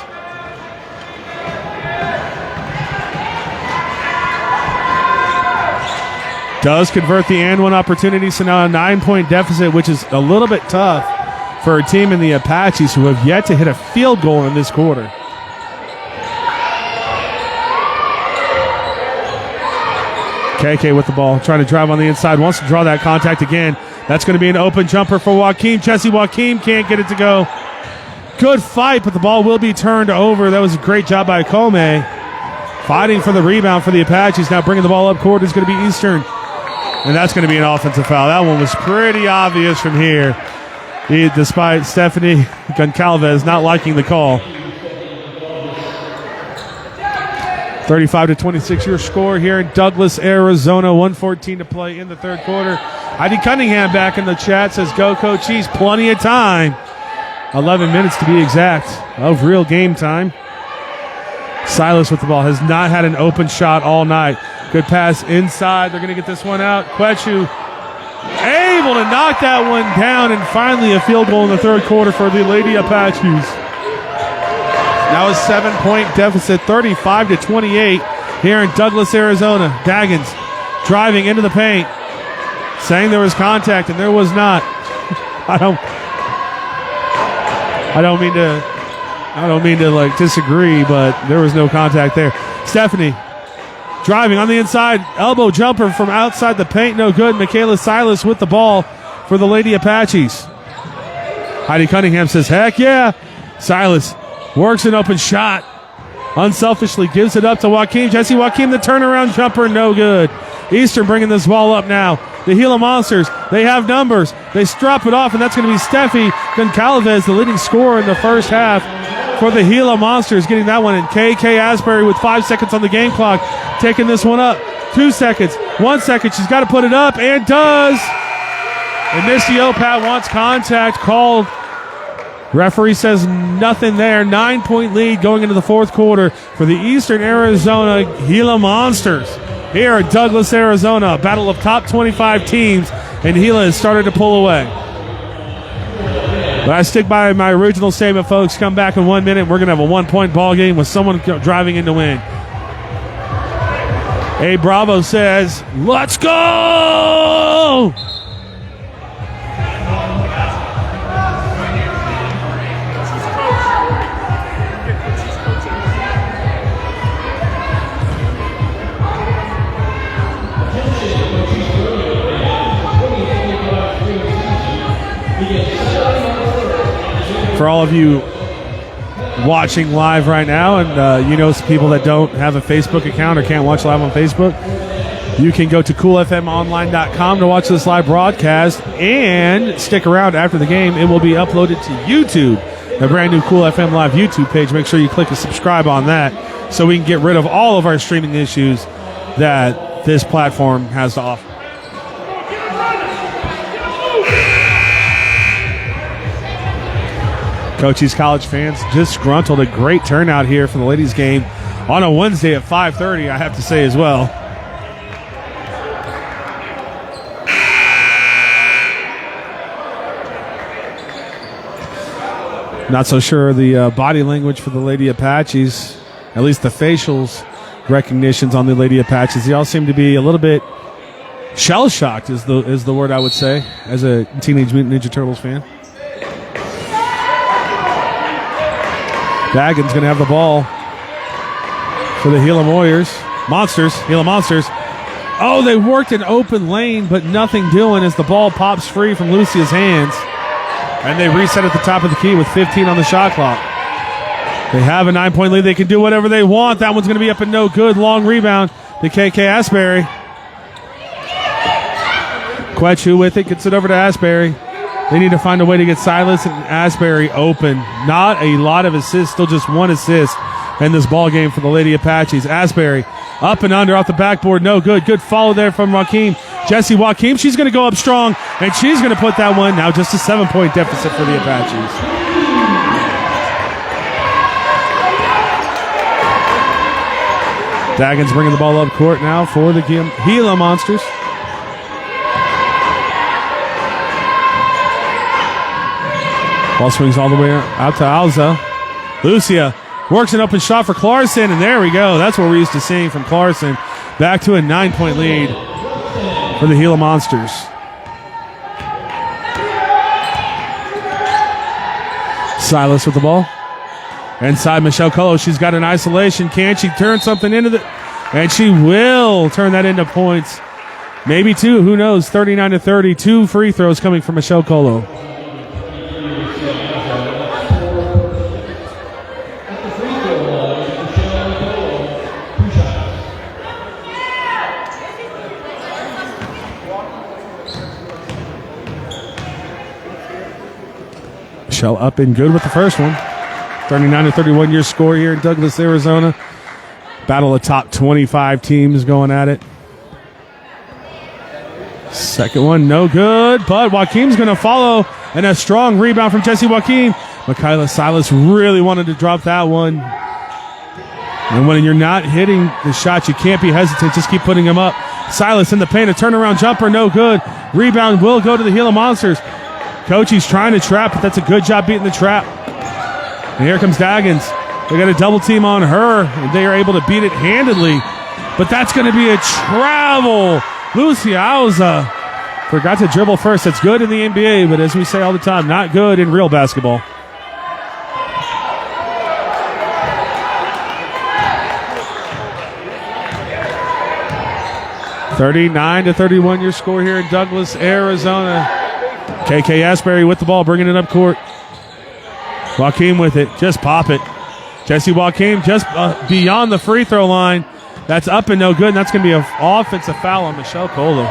Does convert the and one opportunity, so now a 9-point deficit, which is a little bit tough for a team in the Apaches who have yet to hit a field goal in this quarter. KK with the ball, trying to drive on the inside, wants to draw that contact again. That's going to be an open jumper for Joaquim. Jesse Joaquim can't get it to go. Good fight, but the ball will be turned over. That was a great job by Okome. Fighting for the rebound for the Apaches. Now bringing the ball up court is going to be Eastern. And that's going to be an offensive foul. That one was pretty obvious from here, despite Stephanie Goncalves not liking the call. 35-26 your score here in Douglas, Arizona. 1:14 to play in the third quarter. Heidi Cunningham back in the chat says, go Cochise, plenty of time. 11 minutes to be exact of real game time. Silas with the ball, has not had an open shot all night. Good pass inside. They're going to get this one out. Quechu able to knock that one down, and finally a field goal in the third quarter for the Lady Apaches. Now a 7-point deficit, 35-28 here in Douglas, Arizona. Daggins driving into the paint, saying there was contact, and there was not. I don't mean to like disagree, but there was no contact there. Stephanie driving on the inside, elbow jumper from outside the paint, no good. Michaela Silas with the ball for the Lady Apaches. Heidi Cunningham says, heck yeah. Silas works an open shot, unselfishly gives it up to Joaquim. Jesse Joaquim, the turnaround jumper, no good. Eastern bringing this ball up now. The Gila Monsters, they have numbers. They strop it off, and that's going to be Steffi Goncalves, the leading scorer in the first half for the Gila Monsters, getting that one in. KK Asbury with 5 seconds on the game clock, taking this one up. 2 seconds, 1 second, she's got to put it up, and does. And Misty Opat wants contact called. Referee says nothing there. 9-point lead going into the fourth quarter for the Eastern Arizona Gila Monsters. Here at Douglas, Arizona, a battle of top 25 teams, and Gila has started to pull away. But I stick by my original statement, folks. Come back in 1 minute. We're going to have a 1-point ball game with someone driving in to win. A Bravo says, let's go! For all of you watching live right now, and you know some people that don't have a Facebook account or can't watch live on Facebook, you can go to coolfmonline.com to watch this live broadcast and stick around after the game. It will be uploaded to YouTube, the brand new Cool FM Live YouTube page. Make sure you click and subscribe on that so we can get rid of all of our streaming issues that this platform has to offer. Cochise College fans disgruntled. A great turnout here for the ladies' game on a Wednesday at 5:30, I have to say as well. Not so sure the body language for the Lady Apaches, at least the facials recognitions on the Lady Apaches. They all seem to be a little bit shell-shocked is the word I would say as a Teenage Mutant Ninja Turtles fan. Dagen's going to have the ball for the Gila Monsters. Oh, they worked an open lane, but nothing doing as the ball pops free from Lucia's hands. And they reset at the top of the key with 15 on the shot clock. They have a 9-point lead. They can do whatever they want. That one's going to be up and no good. Long rebound to KK Asbury. Quetchu with it. Gets it over to Asbury. They need to find a way to get Silas and Asbury open. Not a lot of assists, still just one assist in this ball game for the Lady Apaches. Asbury up and under off the backboard, no good. Good follow there from Joaquim. Jessie Joaquim, she's going to go up strong, and she's going to put that one. Now just a 7-point deficit for the Apaches. Dagen's bringing the ball up court now for the Gila Monsters. Ball swings all the way out to Alza. Lucia works an open shot for Clarkson, and there we go. That's what we're used to seeing from Clarkson. Back to a 9-point lead for the Gila Monsters. Silas with the ball. Inside Michelle Colo. She's got an isolation. Can she turn something into the... And she will turn that into points. Maybe two. Who knows? 39-30. 2 free throws coming from Michelle Colo. Up and good with the first one. 39-31 your score here in Douglas, Arizona. Battle of top 25 teams going at it. Second one, no good, but Joaquim's going to follow, and a strong rebound from Jessie Joaquim. Michaela Silas really wanted to drop that one. And when you're not hitting the shots, you can't be hesitant. Just keep putting them up. Silas in the paint, a turnaround jumper, no good. Rebound will go to the Gila Monsters. Cochise trying to trap, but that's a good job beating the trap. And here comes Dagens. They got a double team on her, and they are able to beat it handedly. But that's going to be a travel. Lucia Alza forgot to dribble first. That's good in the NBA, but as we say all the time, not good in real basketball. (39-31) your score here in Douglas, Arizona. KK Asbury with the ball, bringing it up court. Joaquim with it. Just pop it. Jessie Joaquim just beyond the free throw line. That's up and no good, and that's going to be an offensive foul on Michelle Colo.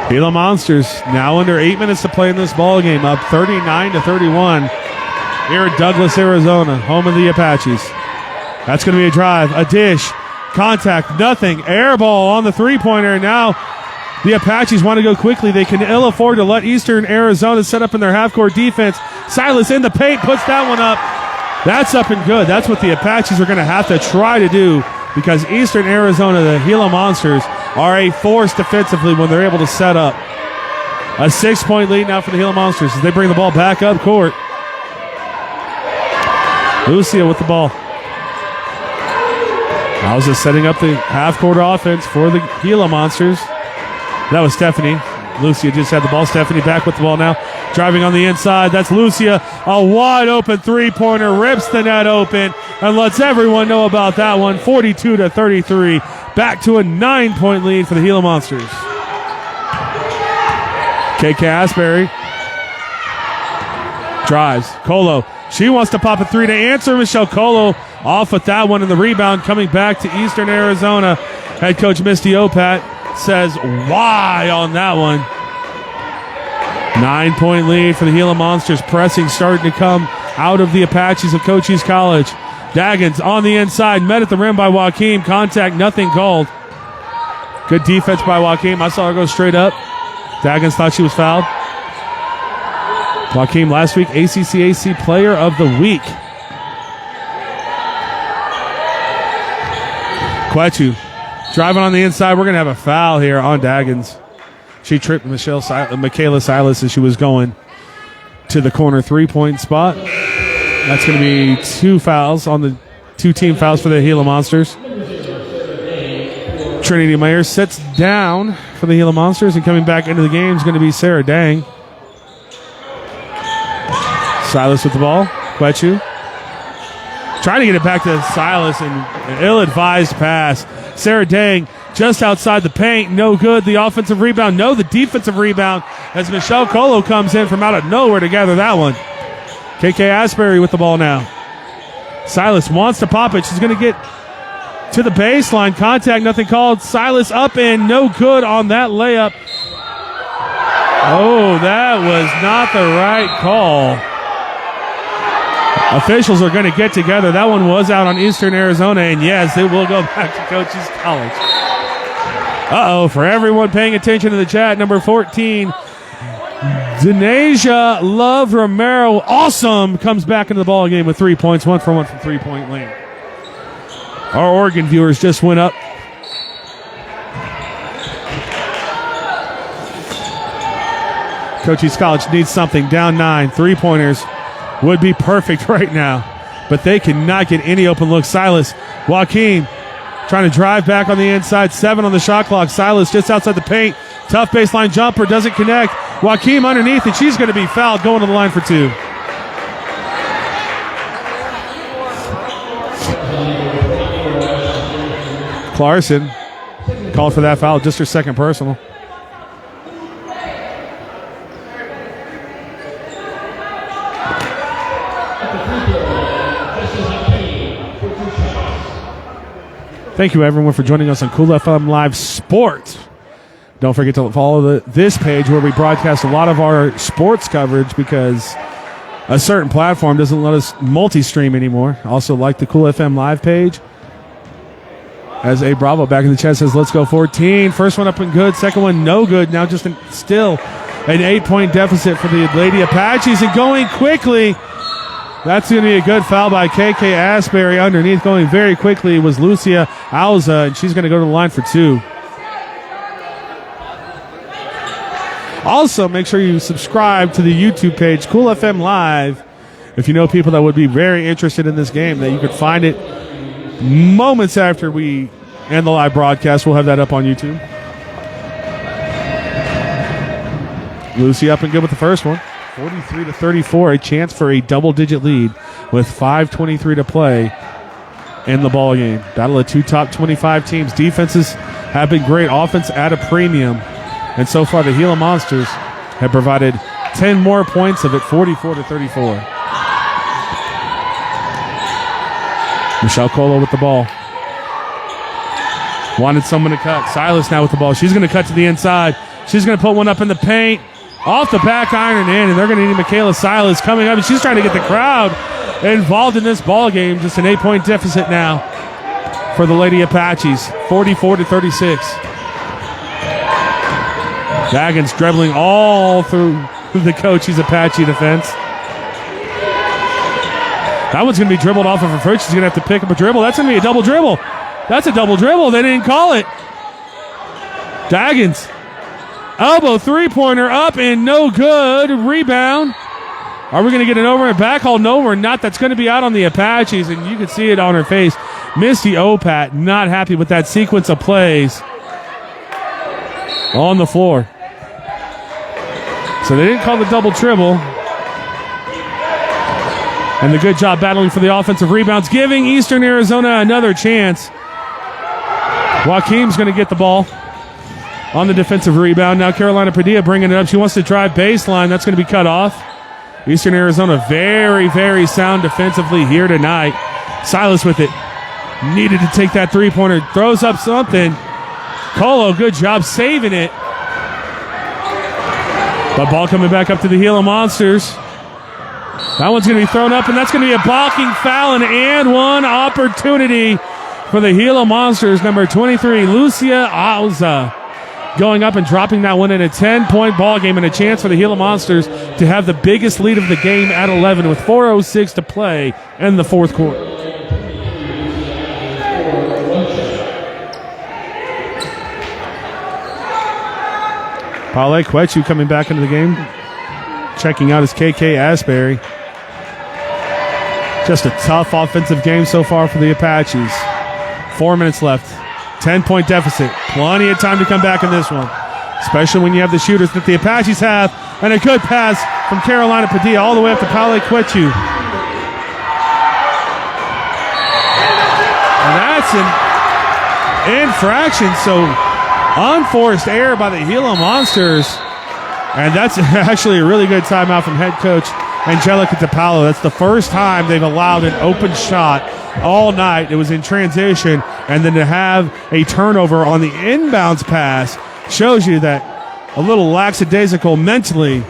Gila Monsters now under 8 minutes to play in this ball game, up 39-31 here at Douglas, Arizona, home of the Apaches. That's going to be a drive, a dish, contact, nothing. Air ball on the three-pointer. Now the Apaches want to go quickly. They can ill afford to let Eastern Arizona set up in their half-court defense. Silas in the paint, puts that one up. That's up and good. That's what the Apaches are going to have to try to do, because Eastern Arizona, the Gila Monsters, are a force defensively when they're able to set up. A 6-point lead now for the Gila Monsters as they bring the ball back up court. Lucia with the ball. Alza setting up the half-court offense for the Gila Monsters. That was Stephanie. Lucia just had the ball. Stephanie back with the ball now. Driving on the inside. That's Lucia. A wide-open three-pointer. Rips the net open and lets everyone know about that one. 42-33. Back to a 9-point lead for the Gila Monsters. KK Asbury drives. Colo. She wants to pop a three to answer. Michelle Colo off with that one, and the rebound coming back to Eastern Arizona. Head coach Misty Opat says why on that one. 9-point lead for the Gila Monsters. Pressing starting to come out of the Apaches of Cochise College. Daggins on the inside, met at the rim by Joaquim. Contact, nothing called. Good defense by Joaquim. I saw her go straight up. Daggins thought she was fouled. Joaquim last week, ACCAC Player of the Week. Quechu driving on the inside. We're going to have a foul here on Daggins. She tripped Michaela Silas as she was going to the corner three-point spot. That's going to be 2 fouls on the 2-team fouls for the Gila Monsters. Trinity Meyer sits down for the Gila Monsters, and coming back into the game is going to be Sarah Dang. Silas with the ball. Quechu trying to get it back to Silas, and an ill-advised pass. Sarah Dang just outside the paint. No good. The offensive rebound. No, the defensive rebound as Michelle Colo comes in from out of nowhere to gather that one. KK Asbury with the ball now. Silas wants to pop it. She's going to get to the baseline. Contact, nothing called. Silas up and no good on that layup. Oh, that was not the right call. Officials are going to get together. That one was out on Eastern Arizona, and yes, it will go back to Cochise College. Uh-oh, for everyone paying attention to the chat, number 14, Denasia Love Romero, awesome, comes back into the ball game with 3 points, 1 for 1 from three-point lane. Our Oregon viewers just went up. Cochise College needs something, down 9, three-pointers. Would be perfect right now, but they cannot get any open looks. Silas, Joaquim trying to drive back on the inside. 7 on the shot clock. Silas just outside the paint. Tough baseline jumper, doesn't connect. Joaquim underneath, and she's going to be fouled going to the line for 2. Clarkson called for that foul, just her second personal. Thank you, everyone, for joining us on Cool FM Live Sports. Don't forget to follow this page where we broadcast a lot of our sports coverage because a certain platform doesn't let us multi-stream anymore. Also, like the Cool FM Live page. As A Bravo back in the chat says, let's go 14. First one up and good. Second one no good. Now just still an 8-point deficit for the Lady Apaches. And going quickly, that's going to be a good foul by KK Asbury. Underneath going very quickly was Lucia Alza, and she's going to go to the line for 2. Also, make sure you subscribe to the YouTube page, Cool FM Live, if you know people that would be very interested in this game, that you could find it moments after we end the live broadcast. We'll have that up on YouTube. Lucy up and good with the first one. 43-34, a chance for a double-digit lead with 5:23 to play in the ball game. Battle of 2 top 25 teams. Defenses have been great. Offense at a premium. And so far, the Gila Monsters have provided 10 more points of it, 44-34. Michelle Colo with the ball. Wanted someone to cut. Silas now with the ball. She's going to cut to the inside. She's going to put one up in the paint. Off the back iron and in, and they're going to need Michaela Silas coming up, and she's trying to get the crowd involved in this ball game. Just an 8-point deficit now for the Lady Apaches, 44-36. Daggins dribbling all through the Cochise Apache defense. That one's going to be dribbled off of her foot. She's going to have to pick up a dribble. That's going to be a double dribble. That's a double dribble. They didn't call it. Daggins. Elbow three-pointer up and no good. Rebound. Are we going to get an over and back haul? No, we're not. That's going to be out on the Apaches, and you can see it on her face. Misty Opat not happy with that sequence of plays on the floor. So they didn't call the double dribble. And the good job battling for the offensive rebounds, giving Eastern Arizona another chance. Joaquim's going to get the ball on the defensive rebound. Now Carolina Padilla bringing it up. She wants to drive baseline. That's going to be cut off. Eastern Arizona very, very sound defensively here tonight. Silas with it. Needed to take that three-pointer. Throws up something. Colo, good job saving it. But ball coming back up to the Gila Monsters. That one's going to be thrown up, and that's going to be a blocking foul and one opportunity for the Gila Monsters. Number 23, Lucia Auza, going up and dropping that one in a 10-point ball game, and a chance for the Gila Monsters to have the biggest lead of the game at 11 with 4:06 to play in the fourth quarter. Paule Quechu coming back into the game, checking out his KK Asbury. Just a tough offensive game so far for the Apaches. 4 minutes left. 10-point deficit. Plenty of time to come back in this one, especially when you have the shooters that the Apaches have. And a good pass from Carolina Padilla all the way up to Paule Quechu. And that's an infraction. So unforced error by the Gila Monsters. And that's actually a really good timeout from head coach Angelica DiPaolo. That's the first time they've allowed an open shot all night. It was in transition, and then to have a turnover on the inbounds pass shows you that a little lackadaisical mentally.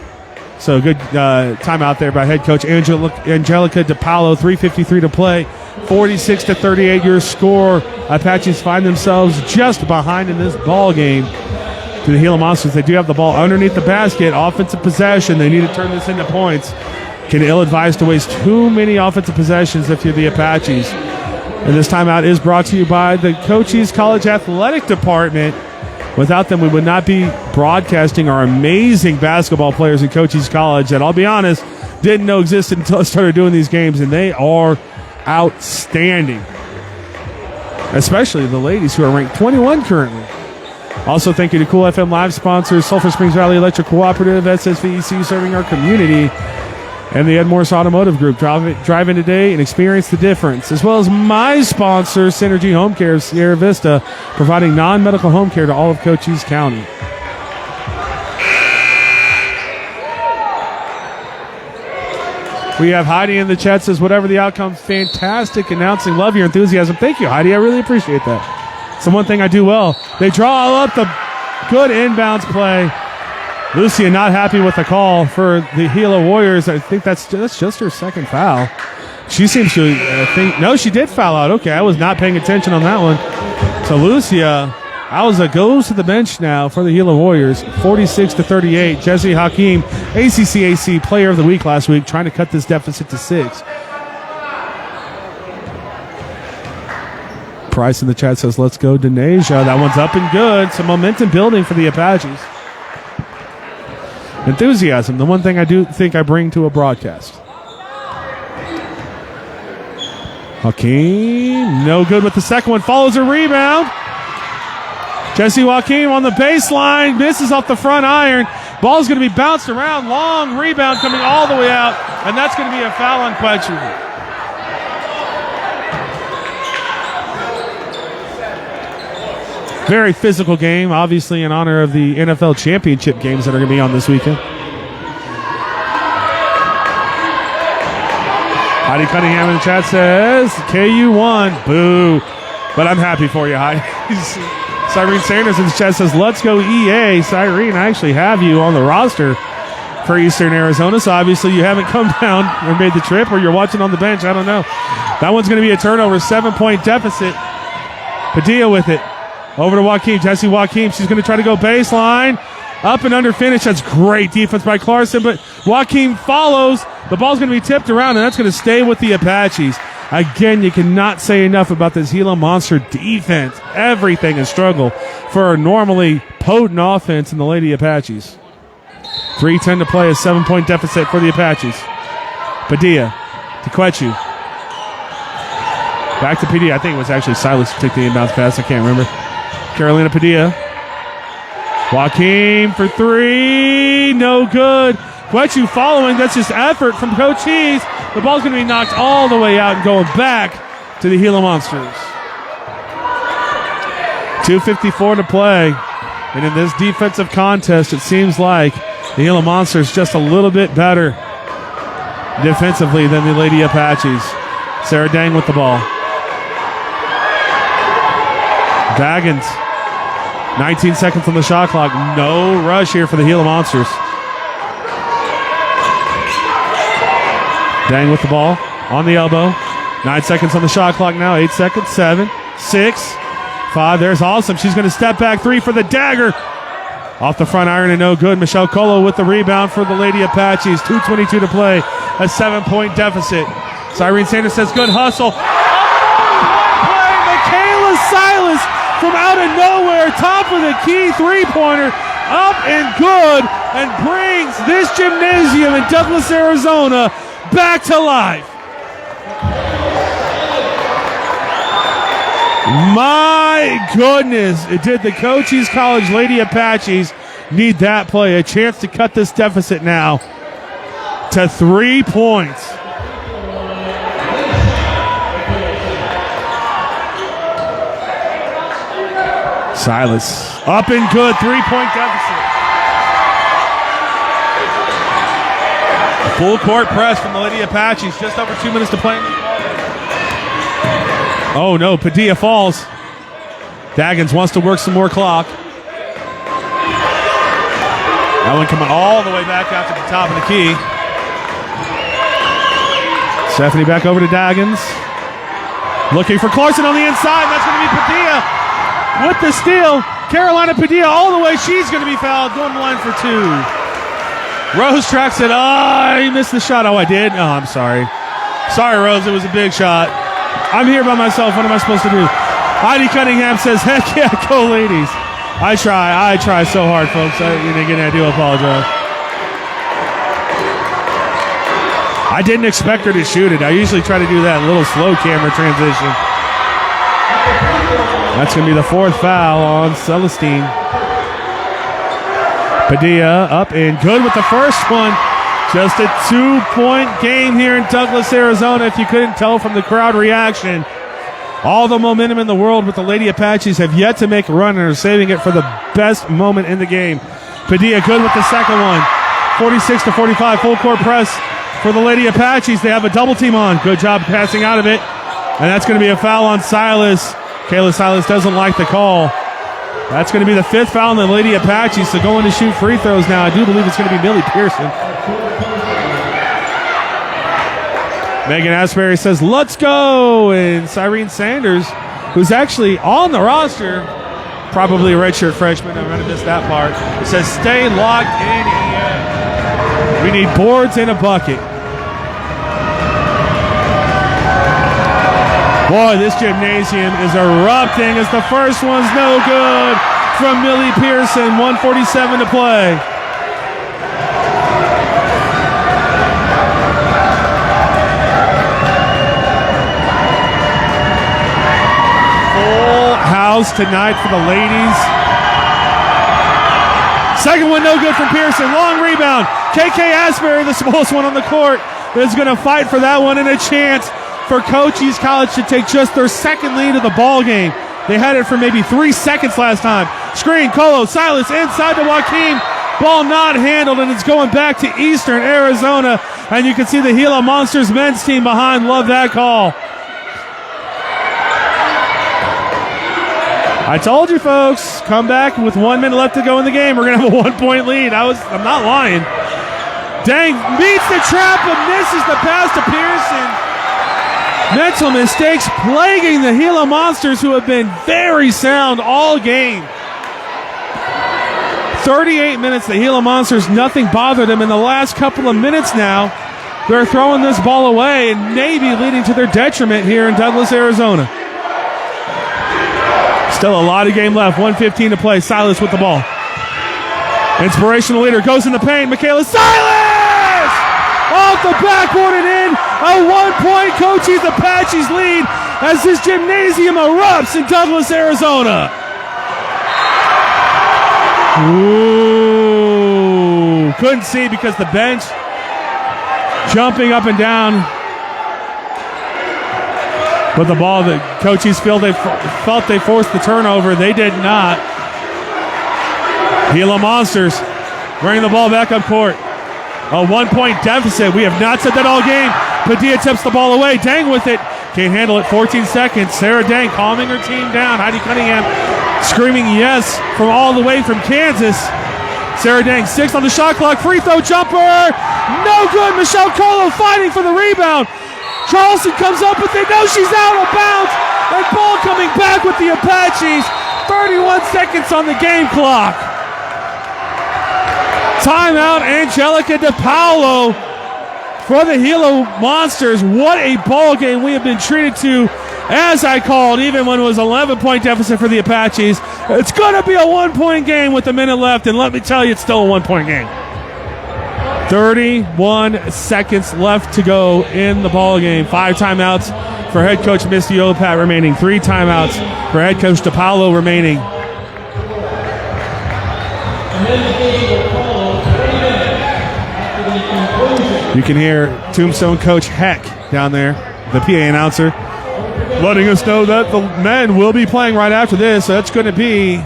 So good timeout there by head coach Angelica DiPaolo. 3:53 to play, 46-38 your score. Apaches find themselves just behind in this ball game to the Gila Monsters. They do have the ball underneath the basket. Offensive possession. They need to turn this into points. Can ill-advised to waste too many offensive possessions if you're the Apaches. And this timeout is brought to you by the Cochise College Athletic Department. Without them, we would not be broadcasting our amazing basketball players in Cochise College that, I'll be honest, didn't know existed until I started doing these games, and they are outstanding. Especially the ladies, who are ranked 21 currently. Also, thank you to Cool FM Live sponsors, Sulphur Springs Valley Electric Cooperative, SSVEC, serving our community, and the Ed Morse Automotive Group. Drive in today and experience the difference. As well as my sponsor, Synergy Home Care of Sierra Vista, providing non-medical home care to all of Cochise County. We have Heidi in the chat, says, whatever the outcome, fantastic announcing. Love your enthusiasm. Thank you, Heidi. I really appreciate that. It's the one thing I do well. They draw up the good inbounds play. Lucia not happy with the call for the Gila Warriors. I think that's just her second foul. She seems to think, no, she did foul out. Okay, I was not paying attention on that one. So Lucia Auza goes to the bench now for the Gila Warriors. 46-38. Jesse Hakeem, ACCAC Player of the Week last week, trying to cut this deficit to 6. Price in the chat says, let's go, Denasia. That one's up and good. Some momentum building for the Apaches. Enthusiasm, the one thing I do think I bring to a broadcast. Hakeem, no good with the second one. Follows a rebound. Jesse Joaquim on the baseline. Misses off the front iron. Ball's going to be bounced around. Long rebound coming all the way out. And that's going to be a foul on Quechu. Very physical game, obviously in honor of the NFL championship games that are going to be on this weekend. Heidi Cunningham in the chat says, KU won. Boo. But I'm happy for you, Heidi. Cyrene Sanders in the chat says, let's go EA. Cyrene, I actually have you on the roster for Eastern Arizona, so obviously you haven't come down or made the trip, or you're watching on the bench. I don't know. That one's going to be a turnover, 7-point deficit. Padilla with it. Over to Joaquim. Jesse Joaquim. She's going to try to go baseline. Up and under finish. That's great defense by Clarkson, but Joaquim follows. The ball's going to be tipped around, and that's going to stay with the Apaches. Again, you cannot say enough about this Gila Monster defense. Everything is struggle for a normally potent offense in the Lady Apaches. 3:10 to play, a 7-point deficit for the Apaches. Padilla to Quechu. Back to Padilla. I think it was actually Silas who took the inbounds pass. I can't remember. Carolina Padilla. Joaquin for three. No good. Quechu following. That's just effort from Cochise. The ball's going to be knocked all the way out and going back to the Gila Monsters. 2:54 to play. And in this defensive contest, it seems like the Gila Monsters just a little bit better defensively than the Lady Apaches. Sarah Dang with the ball. Daggins. 19 seconds on the shot clock. No rush here for the Gila Monsters. Dang with the ball on the elbow. 9 seconds on the shot clock now. 8 seconds. 7, 6, 5. There's Awesome. She's going to step back. 3 for the dagger. Off the front iron and no good. Michelle Colo with the rebound for the Lady Apaches. 2:22 to play. A 7-point deficit. Cyrene Sanders says good hustle. Play. Michaela Silas from out of nowhere. Top of the key three-pointer. Up and good. And brings this gymnasium in Douglas, Arizona back to life. My goodness, did the Cochise College Lady Apaches need that play? A chance to cut this deficit now to 3 points. Silas, up and good, 3-point deficit. Full court press from the Lady Apaches, just over 2 minutes to play in this ball. Oh no, Padilla falls. Daggins wants to work some more clock. That one coming all the way back out to the top of the key. Stephanie back over to Daggins. Looking for Clarkson on the inside. That's going to be Padilla with the steal. Carolina Padilla all the way. She's going to be fouled. Going to the line for 2. Rose tracks it. I missed the shot. Oh, I did? Oh, I'm sorry. Sorry, Rose. It was a big shot. I'm here by myself. What am I supposed to do? Heidi Cunningham says, heck yeah, go ladies. I try so hard, folks. Again, I do apologize. I didn't expect her to shoot it. I usually try to do that little slow camera transition. That's going to be the 4th foul on Celestine. Padilla up and good with the first one. Just a 2-point game here in Douglas, Arizona, if you couldn't tell from the crowd reaction. All the momentum in the world with the Lady Apaches have yet to make a run and are saving it for the best moment in the game. Padilla good with the second one. 46-45, full court press for the Lady Apaches. They have a double team on. Good job passing out of it. And that's going to be a foul on Silas. Kayla Silas doesn't like the call. That's going to be the 5th foul on the Lady Apaches. So going to shoot free throws now. I do believe it's going to be Millie Pearson. Megan Asbury says, let's go. And Cyrene Sanders, who's actually on the roster, probably a redshirt freshman. I'm going to miss that part. It says, stay locked in, EA. We need boards and a bucket. Boy, this gymnasium is erupting as the first one's no good from Millie Pearson. 1:47 to play. Full house tonight for the ladies. Second one no good from Pearson. Long rebound. KK Asbury, the smallest one on the court, is going to fight for that one and a chance for Cochise College to take just their second lead of the ball game. They had it for maybe 3 seconds last time. Screen, Colo, Silas inside to Joaquin. Ball not handled, and it's going back to Eastern Arizona. And you can see the Gila Monsters men's team behind. Love that call. I told you, folks, come back with 1 minute left to go in the game. We're going to have a 1-point lead. I'm not lying. Dang, meets the trap but misses the pass to Pearson. Mental mistakes plaguing the Gila Monsters, who have been very sound all game. 38 minutes, the Gila Monsters, nothing bothered them. In the last couple of minutes now, they're throwing this ball away and maybe leading to their detriment here in Douglas, Arizona. Still a lot of game left. 1:15 to play. Silas with the ball. Inspirational leader goes in the paint. Michaela Silas! Off the backboard and in. A 1-point Cochise Apaches lead as this gymnasium erupts in Douglas, Arizona. Ooh. Couldn't see because the bench jumping up and down. But the ball that Cochise felt they forced the turnover. They did not. Gila Monsters bringing the ball back up court. A 1-point deficit. We have not said that all game. Padilla tips the ball away. Dang with it. Can't handle it. 14 seconds. Sarah Dang calming her team down. Heidi Cunningham screaming yes from all the way from Kansas. Sarah Dang 6 on the shot clock. Free throw jumper. No good. Michelle Colo fighting for the rebound. Charleston comes up, but they know she's out of bounds. And ball coming back with the Apaches. 31 seconds on the game clock. Timeout, Angelica DePaolo for the Gila Monsters. What a ball game we have been treated to, as I called, even when it was an 11-point deficit for the Apaches. It's going to be a 1-point game with a minute left, and let me tell you, it's still a 1-point game. 31 seconds left to go in the ball game. 5 timeouts for head coach Misty Opat remaining. 3 timeouts for head coach DePaolo remaining. You can hear Tombstone coach Heck down there, the PA announcer, letting us know that the men will be playing right after this. So that's going to be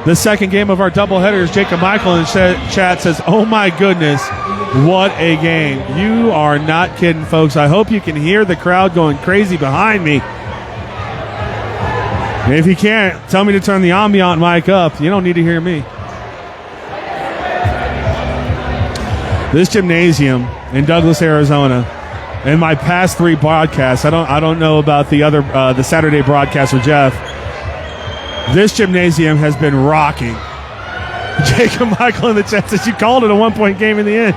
the second game of our doubleheaders. Jacob Michael in the chat says, oh my goodness, what a game. You are not kidding, folks. I hope you can hear the crowd going crazy behind me. And if you can't, tell me to turn the ambient mic up. You don't need to hear me. This gymnasium in Douglas, Arizona, in my past 3 broadcasts, I don't know about the other the Saturday broadcast with Jeff. This gymnasium has been rocking. Jacob Michael in the chat says you called it a 1-point game in the end.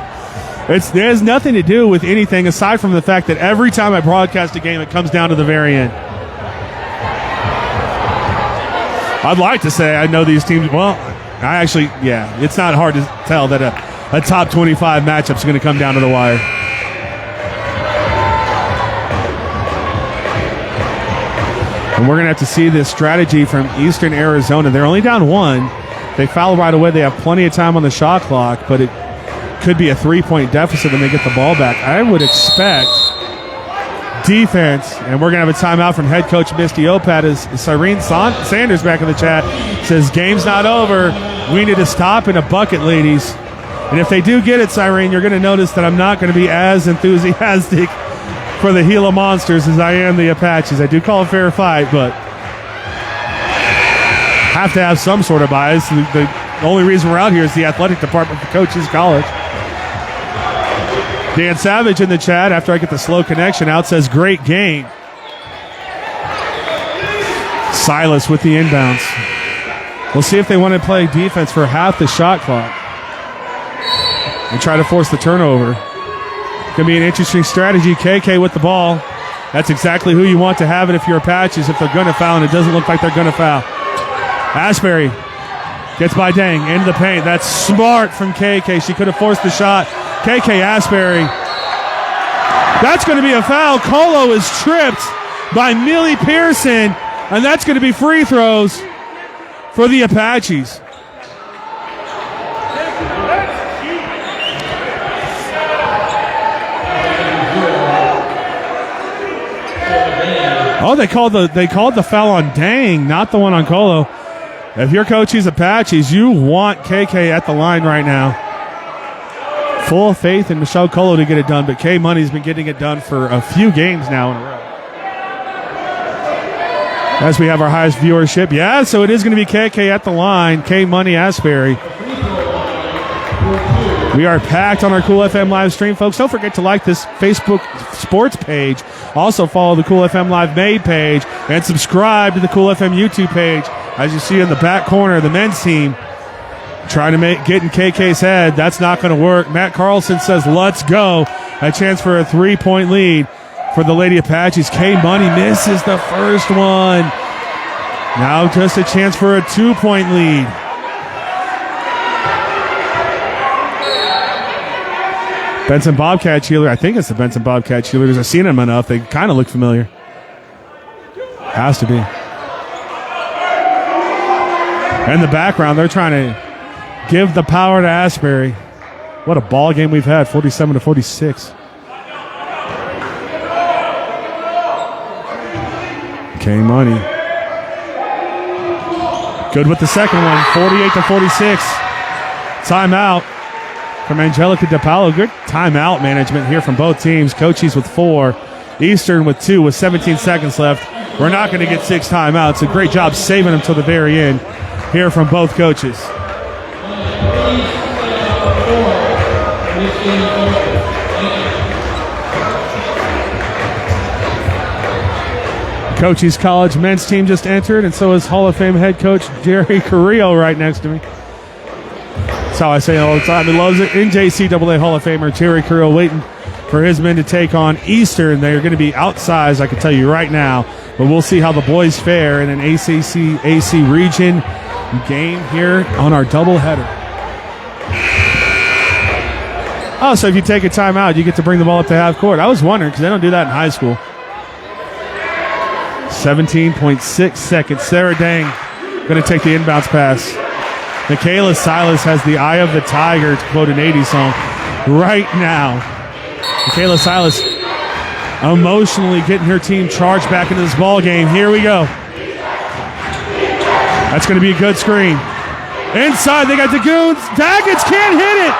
It has nothing to do with anything aside from the fact that every time I broadcast a game, it comes down to the very end. I'd like to say I know these teams. Well, I actually, yeah, it's not hard to tell that a top 25 matchup is going to come down to the wire. And we're going to have to see this strategy from Eastern Arizona. They're only down 1. They foul right away. They have plenty of time on the shot clock, but it could be a 3-point deficit when they get the ball back. I would expect defense, and we're going to have a timeout from head coach Misty Opat as Cyrene Sanders back in the chat says, game's not over. We need to stop in a bucket, ladies. And if they do get it, Cyrene, you're going to notice that I'm not going to be as enthusiastic for the Gila Monsters as I am the Apaches. I do call a fair fight, but have to have some sort of bias. The only reason we're out here is the athletic department for Cochise College. Dan Savage in the chat, after I get the slow connection out, says great game. Silas with the inbounds. We'll see if they want to play defense for half the shot clock and try to force the turnover. Going to be an interesting strategy. KK with the ball. That's exactly who you want to have it if you're Apaches, if they're going to foul, and it doesn't look like they're going to foul. Asbury gets by Dang into the paint. That's smart from KK. She could have forced the shot. KK Asbury. That's going to be a foul. Colo is tripped by Millie Pearson, and that's going to be free throws for the Apaches. Oh, they called the foul on Dang, not the one on Colo. If you're Cochise Apaches, you want KK at the line right now. Full faith in Michelle Colo to get it done, but K Money's been getting it done for a few games now in a row. As we have our highest viewership. Yeah, so it is going to be KK at the line. K Money Asbury. We are packed on our Cool FM live stream, folks. Don't forget to like this Facebook sports page. Also follow the Cool FM Live Made page and subscribe to the Cool FM YouTube page. As you see in the back corner, the men's team trying to get in KK's head. That's not going to work. Matt Carlson says, let's go. A chance for a 3-point lead for the Lady Apaches. K Money misses the first one. Now just a chance for a 2-point lead. Benson Bobcat cheerleader. I think it's the Benson Bobcat cheerleaders. I've seen them enough. They kind of look familiar. Has to be. In the background, they're trying to give the power to Asbury. What a ball game we've had, 47-46. K-Money. Good with the second one, 48-46. Timeout from Angelica DePaolo. Good timeout management here from both teams. Cochise with 4, Eastern with 2 with 17 seconds left. We're not going to get 6 timeouts. A great job saving them till the very end here from both coaches. Cochise College men's team just entered, and so is Hall of Fame head coach Jerry Carrillo right next to me. That's how I say it all the time. He loves it. NJCAA Hall of Famer Jerry Carrillo waiting for his men to take on Eastern. They're going to be outsized, I can tell you right now. But we'll see how the boys fare in an ACC-AC region game here on our doubleheader. Oh, so if you take a timeout, you get to bring the ball up to half court. I was wondering because they don't do that in high school. 17.6 seconds. Sarah Dang going to take the inbounds pass. Michaela Silas has the eye of the tiger, to quote an 80s song, right now. Michaela Silas emotionally getting her team charged back into this ball game. Here we go. That's going to be a good screen. Inside, they got the Goons. Daggett can't hit it.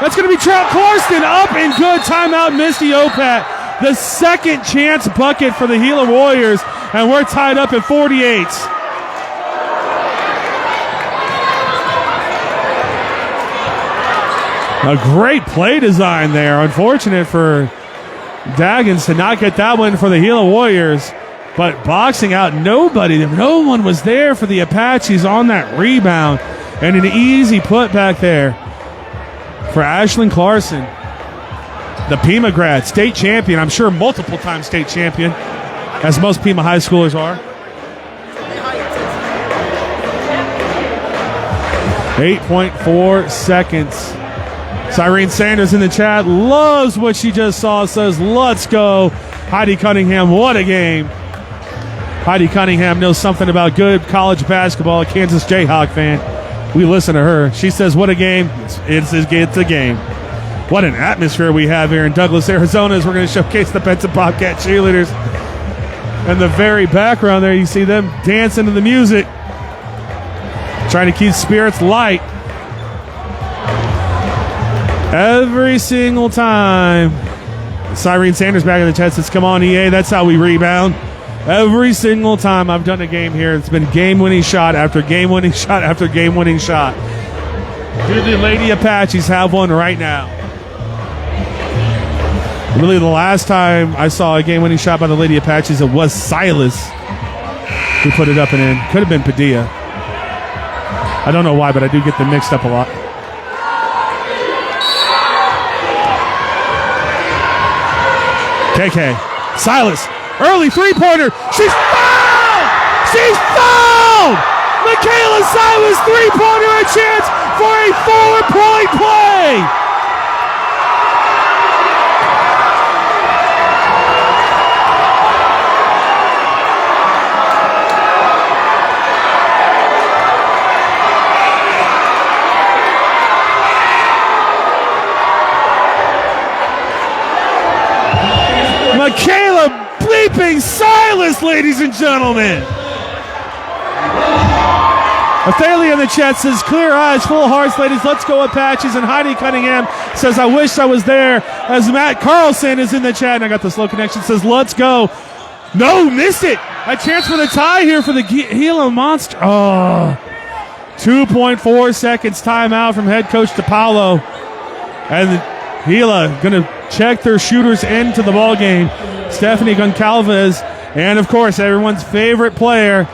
That's going to be Trout Clarkston up and good. Timeout, Misty Opat. The second chance bucket for the Gila Warriors, and we're tied up at 48. A great play design there. Unfortunate for Daggins to not get that one for the Gila Warriors, but boxing out nobody. No one was there for the Apaches on that rebound, and an easy putback there for Ashlyn Clarkson. The Pima grad, state champion, I'm sure multiple-time state champion, as most Pima high schoolers are. 8.4 seconds. Cyrene Sanders in the chat loves what she just saw, says, let's go. Heidi Cunningham, what a game. Heidi Cunningham knows something about good college basketball, a Kansas Jayhawk fan. We listen to her. She says, what a game. It's a game. What an atmosphere we have here in Douglas, Arizona, as we're going to showcase the Benson Bobcat cheerleaders. In the very background there, you see them dancing to the music, trying to keep spirits light. Every single time. Cyrene Sanders back in the chat says, come on, EA, that's how we rebound. Every single time I've done a game here, it's been game-winning shot after game-winning shot after game-winning shot. Do the Lady Apaches have one right now? Really, the last time I saw a game-winning shot by the Lady Apaches, it was Silas who put it up and in. Could have been Padilla. I don't know why, but I do get them mixed up a lot. KK. Silas. Early three-pointer. She's fouled! She's fouled! Michaela Silas, three-pointer, a chance for a 4-point play! Michaela bleeping Silas, ladies and gentlemen. Athalia in the chat says, clear eyes, full hearts, ladies, let's go Apaches. And Heidi Cunningham says, I wish I was there. As Matt Carlson is in the chat, and I got the slow connection, says, let's go. No, missed it. A chance for the tie here for the Gila Monster. Oh, 2.4 seconds timeout from head coach DePaolo. And Gila going to check their shooters into the ball game. Stephanie Goncalves, and of course everyone's favorite player,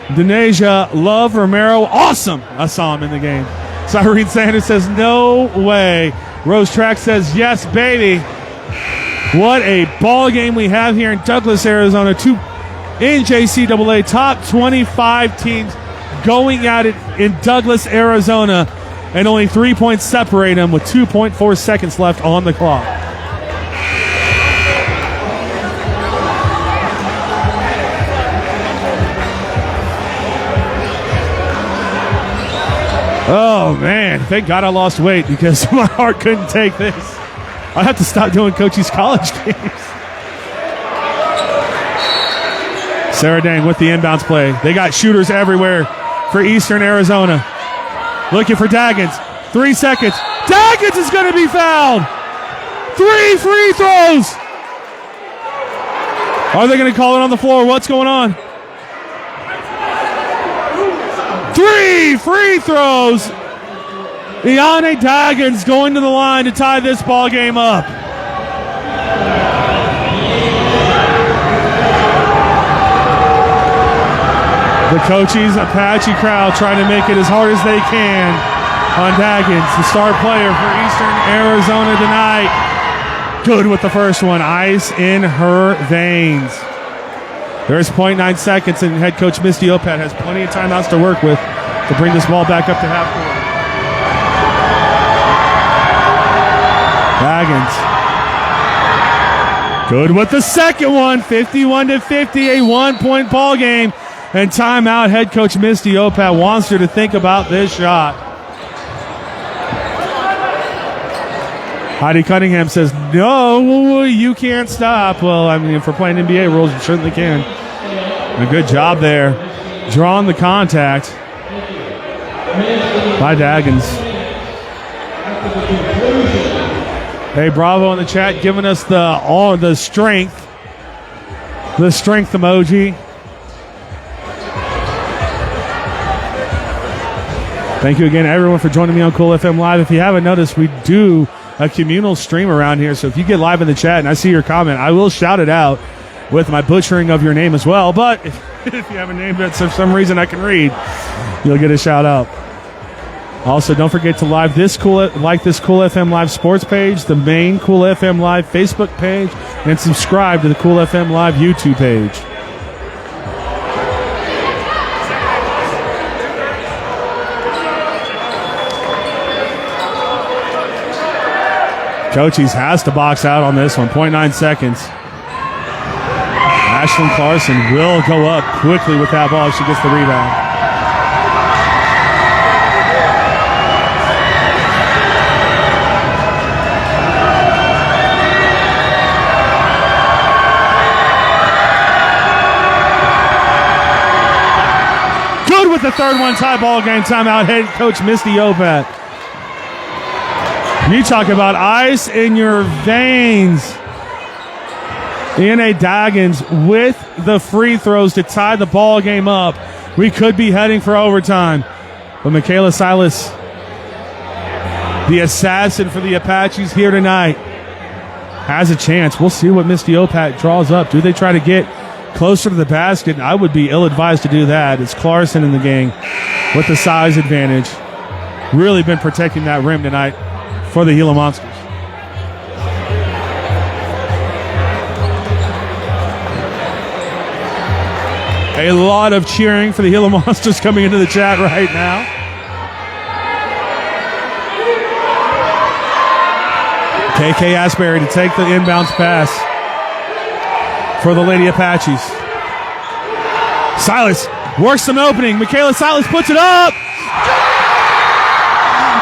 Denasia Love Romero. Awesome. I saw him in the game. Cyrene Sanders says no way. Rose Track says yes, baby. What a ball game we have here in Douglas, Arizona. Two NJCAA top 25 teams going at it in Douglas, Arizona. and only 3 points separate them with 2.4 seconds left on the clock. Oh, man. Thank God I lost weight because my heart couldn't take this. I have to stop doing Cochise College games. Sarah Dang with the inbounds play. They got shooters everywhere for Eastern Arizona. Looking for Daggins. 3 seconds. Daggins is going to be fouled. 3 free throws. Are they going to call it on the floor? What's going on? 3 free throws. Iane Daggins going to the line to tie this ball game up. The Cochise Apache crowd trying to make it as hard as they can on Daggins, the star player for Eastern Arizona tonight. Good with the first one. Ice in her veins. There's 0.9 seconds, and head coach Misty Opat has plenty of timeouts to work with to bring this ball back up to half court. Daggins. Good with the second one. 51-50, a 1-point ball game. And timeout, head coach Misty Opat wants her to think about this shot. Heidi Cunningham says, no, you can't stop. Well, I mean, if we're playing NBA rules, you certainly can. A good job there. Drawing the contact by Daggins. Hey, Bravo in the chat giving us the strength emoji. Thank you again, everyone, for joining me on Cool FM Live. If you haven't noticed, we do a communal stream around here. So if you get live in the chat and I see your comment, I will shout it out with my butchering of your name as well. But if you have a name that for some reason I can read, you'll get a shout out. Also, don't forget to like this Cool FM Live sports page, the main Cool FM Live Facebook page, and subscribe to the Cool FM Live YouTube page. Cochise has to box out on this one. 0.9 seconds. Ashlyn Clarkson will go up quickly with that ball if she gets the rebound. Good with the third one, tie ball game. Timeout, head coach Misty Opat. You talk about ice in your veins. Iane Daggins with the free throws to tie the ball game up. We could be heading for overtime. But Michaela Silas, the assassin for the Apaches here tonight, has a chance. We'll see what Misty Opat draws up. Do they try to get closer to the basket? I would be ill-advised to do that. It's Clarkson in the gang with the size advantage. Really been protecting that rim tonight for the Gila Monsters. A lot of cheering for the Gila Monsters coming into the chat right now. KK Asbury to take the inbounds pass for the Lady Apaches. Silas works some opening. Michaela Silas puts it up.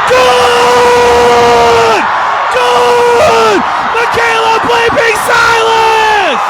Good! Good! Michaela Bleeping Silas!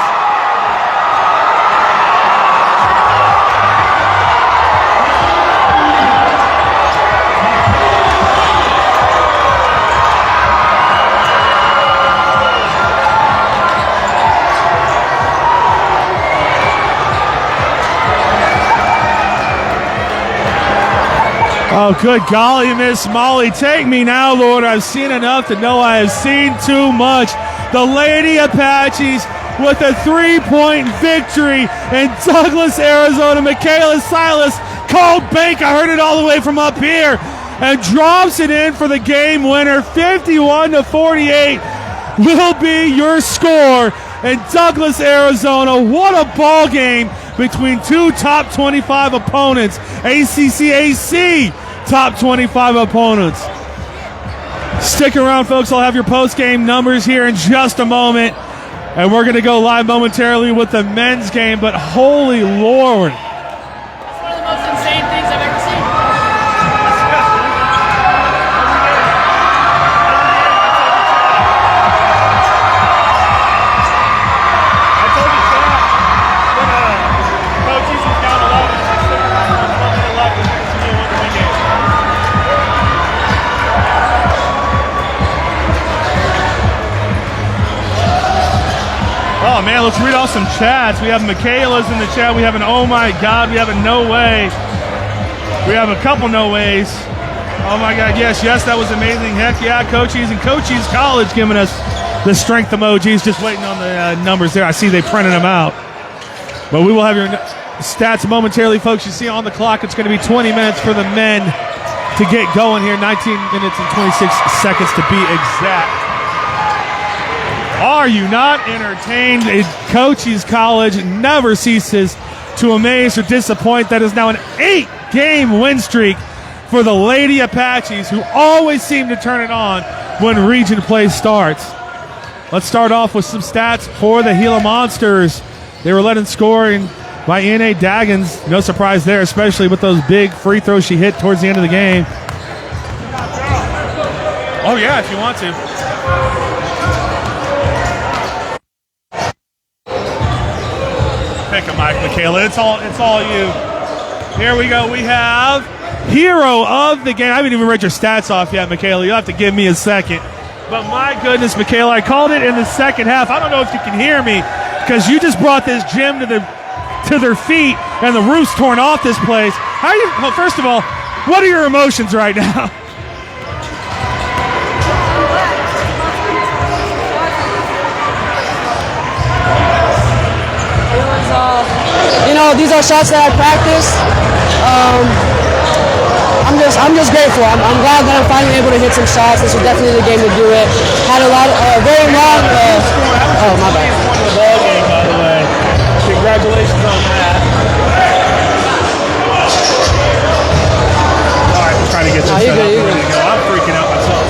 Oh, good golly, Miss Molly. Take me now, Lord. I've seen enough to know I have seen too much. The Lady Apaches with a 3-point victory in Douglas, Arizona. Michaela Silas called bank. I heard it all the way from up here. And drops it in for the game winner. 51-48 will be your score in Douglas, Arizona. What a ball game between two top 25 opponents. ACCAC top 25 opponents. Stick around, folks. I'll have your post-game numbers here in just a moment. And we're going to go live momentarily with the men's game. But holy Lord. It's one of the most insane things I've ever seen. I told you, Sam, when Cochise was down 11, I stick around for 1 minute left and see you win the win game. Oh, man, let's read off some chats. We have Michaela's in the chat. We have an oh, my God. We have a no way. We have a couple no ways. Oh, my God. Yes, that was amazing. Heck yeah, Cochise and Cochise College giving us the strength emojis. Just waiting on the numbers there. I see they printed them out. But we will have your stats momentarily, folks. You see on the clock, it's going to be 20 minutes for the men to get going here. 19 minutes and 26 seconds to be exact. Are you not entertained? Cochise College never ceases to amaze or disappoint. That is now an 8-game win streak for the Lady Apaches, who always seem to turn it on when region play starts. Let's start off with some stats for the Gila Monsters. They were led in scoring by N.A. Daggins. No surprise there, especially with those big free throws she hit towards the end of the game. Oh, yeah, if you want to. Pick a mic, Michaela. It's all you. Here we go. We have hero of the game. I haven't even read your stats off yet, Michaela. You'll have to give me a second. But my goodness, Michaela, I called it in the second half. I don't know if you can hear me because you just brought this gym to their feet and the roof's torn off this place. Well, first of all, what are your emotions right now? These are shots that I practiced. I'm just grateful. I'm glad that I'm finally able to hit some shots. This was definitely the game to do it. Had a lot of very long. Oh, my bad. The ball game, by the way. Congratulations on that. All right, we're trying to get this set up. Ready to go. I'm freaking out myself.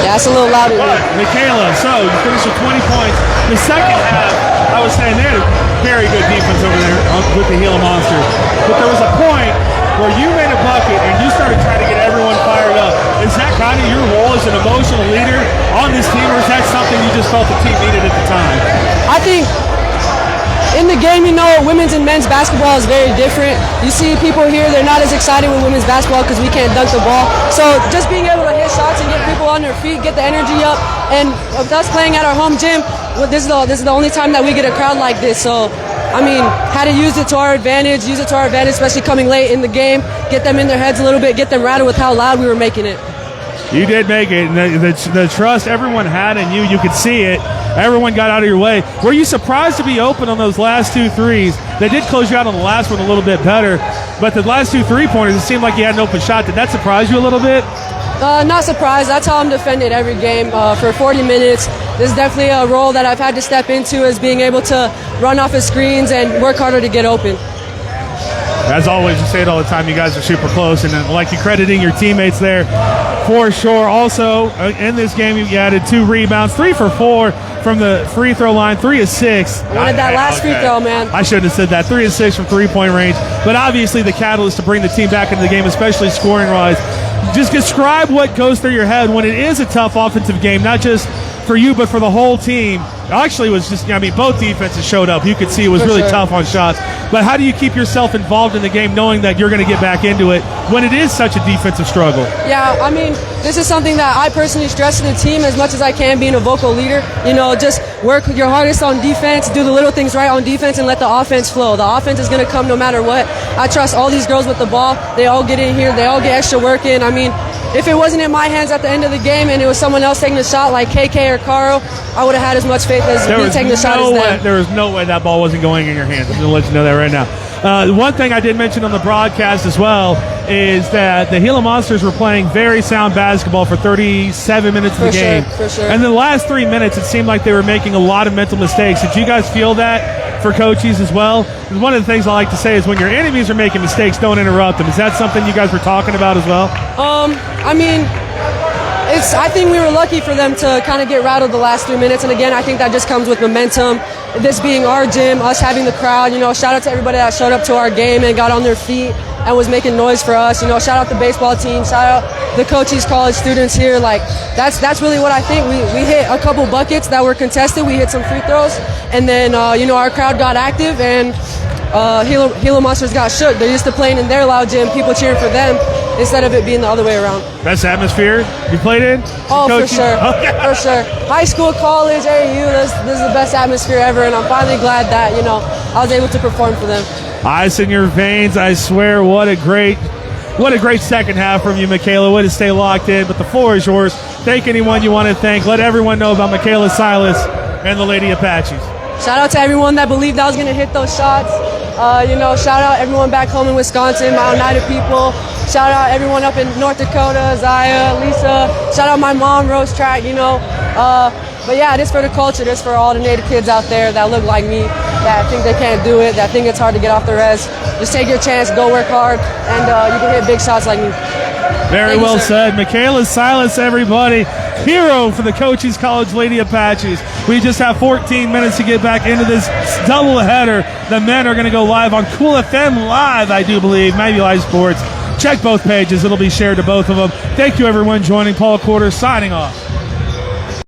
Yeah, it's a little louder. But Michaela, so you finished with 20 points. The second half, I was saying they had a very good defense over there with the Gila Monsters. But there was a point where you made a bucket and you started trying to get everyone fired up. Is that kind of your role as an emotional leader on this team, or is that something you just felt the team needed at the time? I think in the game, women's and men's basketball is very different. You see people here, they're not as excited with women's basketball because we can't dunk the ball. So just being able to hit shots and get people on their feet, get the energy up, and with us playing at our home gym, this is the only time that we get a crowd like this. So, had to use it to our advantage, especially coming late in the game, get them in their heads a little bit, get them rattled with how loud we were making it. You did make it. And the trust everyone had in you, you could see it. Everyone got out of your way. Were you surprised to be open on those last 2 threes? They did close you out on the last one a little bit better, but the last 2 3-pointers, it seemed like you had an open shot. Did that surprise you a little bit? Not surprised. That's how I'm defended every game for 40 minutes. This is definitely a role that I've had to step into, is being able to run off of screens and work harder to get open. As always, you say it all the time, you guys are super close, and like you crediting your teammates there for sure. Also, in this game, you added 2 rebounds, 3 for 4 from the free throw line, 3 of 6. Wanted that last free throw, man. I shouldn't have said that. 3 of 6 from 3-point range, but obviously the catalyst to bring the team back into the game, especially scoring-wise. Just describe what goes through your head when it is a tough offensive game, not just for you, but for the whole team. Actually, it was just, both defenses showed up. You could see it was really tough on shots. But how do you keep yourself involved in the game knowing that you're going to get back into it when it is such a defensive struggle? Yeah, this is something that I personally stress to the team as much as I can, being a vocal leader. Just work your hardest on defense, do the little things right on defense, and let the offense flow. The offense is going to come no matter what. I trust all these girls with the ball. They all get in here. They all get extra work in. If it wasn't in my hands at the end of the game and it was someone else taking the shot like KK or Caro, I would have had as much faith as me taking the shot as them. There was no way that ball wasn't going in your hands. I'm going to let you know that right now. One thing I did mention on the broadcast as well is that the Gila Monsters were playing very sound basketball for 37 minutes of the game. For sure. And the last 3 minutes, it seemed like they were making a lot of mental mistakes. Did you guys feel that for Cochise as well. One of the things I like to say is when your enemies are making mistakes, don't interrupt them. Is that something you guys were talking about as well? I mean, I think we were lucky for them to kind of get rattled the last 3 minutes. And again, I think that just comes with momentum. This being our gym, us having the crowd, shout out to everybody that showed up to our game and got on their feet and was making noise for us. Shout out the baseball team, shout out the Cochise College students here. Like, that's really what I think. We hit a couple buckets that were contested. We hit some free throws. And then, our crowd got active and Gila Monsters got shook. They're used to playing in their loud gym, people cheering for them, instead of it being the other way around. Best atmosphere you played in? Oh, for sure. Okay. For sure. High school, college, AU, this is the best atmosphere ever, and I'm finally glad that, I was able to perform for them. Ice in your veins, I swear. What a great second half from you, Michaela. Way to stay locked in, but the floor is yours. Thank anyone you want to thank. Let everyone know about Michaela Silas and the Lady Apaches. Shout out to everyone that believed I was going to hit those shots. Shout out everyone back home in Wisconsin, my Oneida people. Shout out everyone up in North Dakota, Zaya, Lisa. Shout out my mom, Rose Track, But yeah, this for the culture, this for all the Native kids out there that look like me, that think they can't do it, that think it's hard to get off the res. Just take your chance, go work hard, and you can hit big shots like me. Very well said. Michaela Silas, everybody. Hero for the Cochise College Lady Apaches. We just have 14 minutes to get back into this doubleheader. The men are going to go live on Cool FM Live, I do believe, maybe Live Sports. Check both pages. It'll be shared to both of them. Thank you, everyone, joining. Paul Quarter signing off.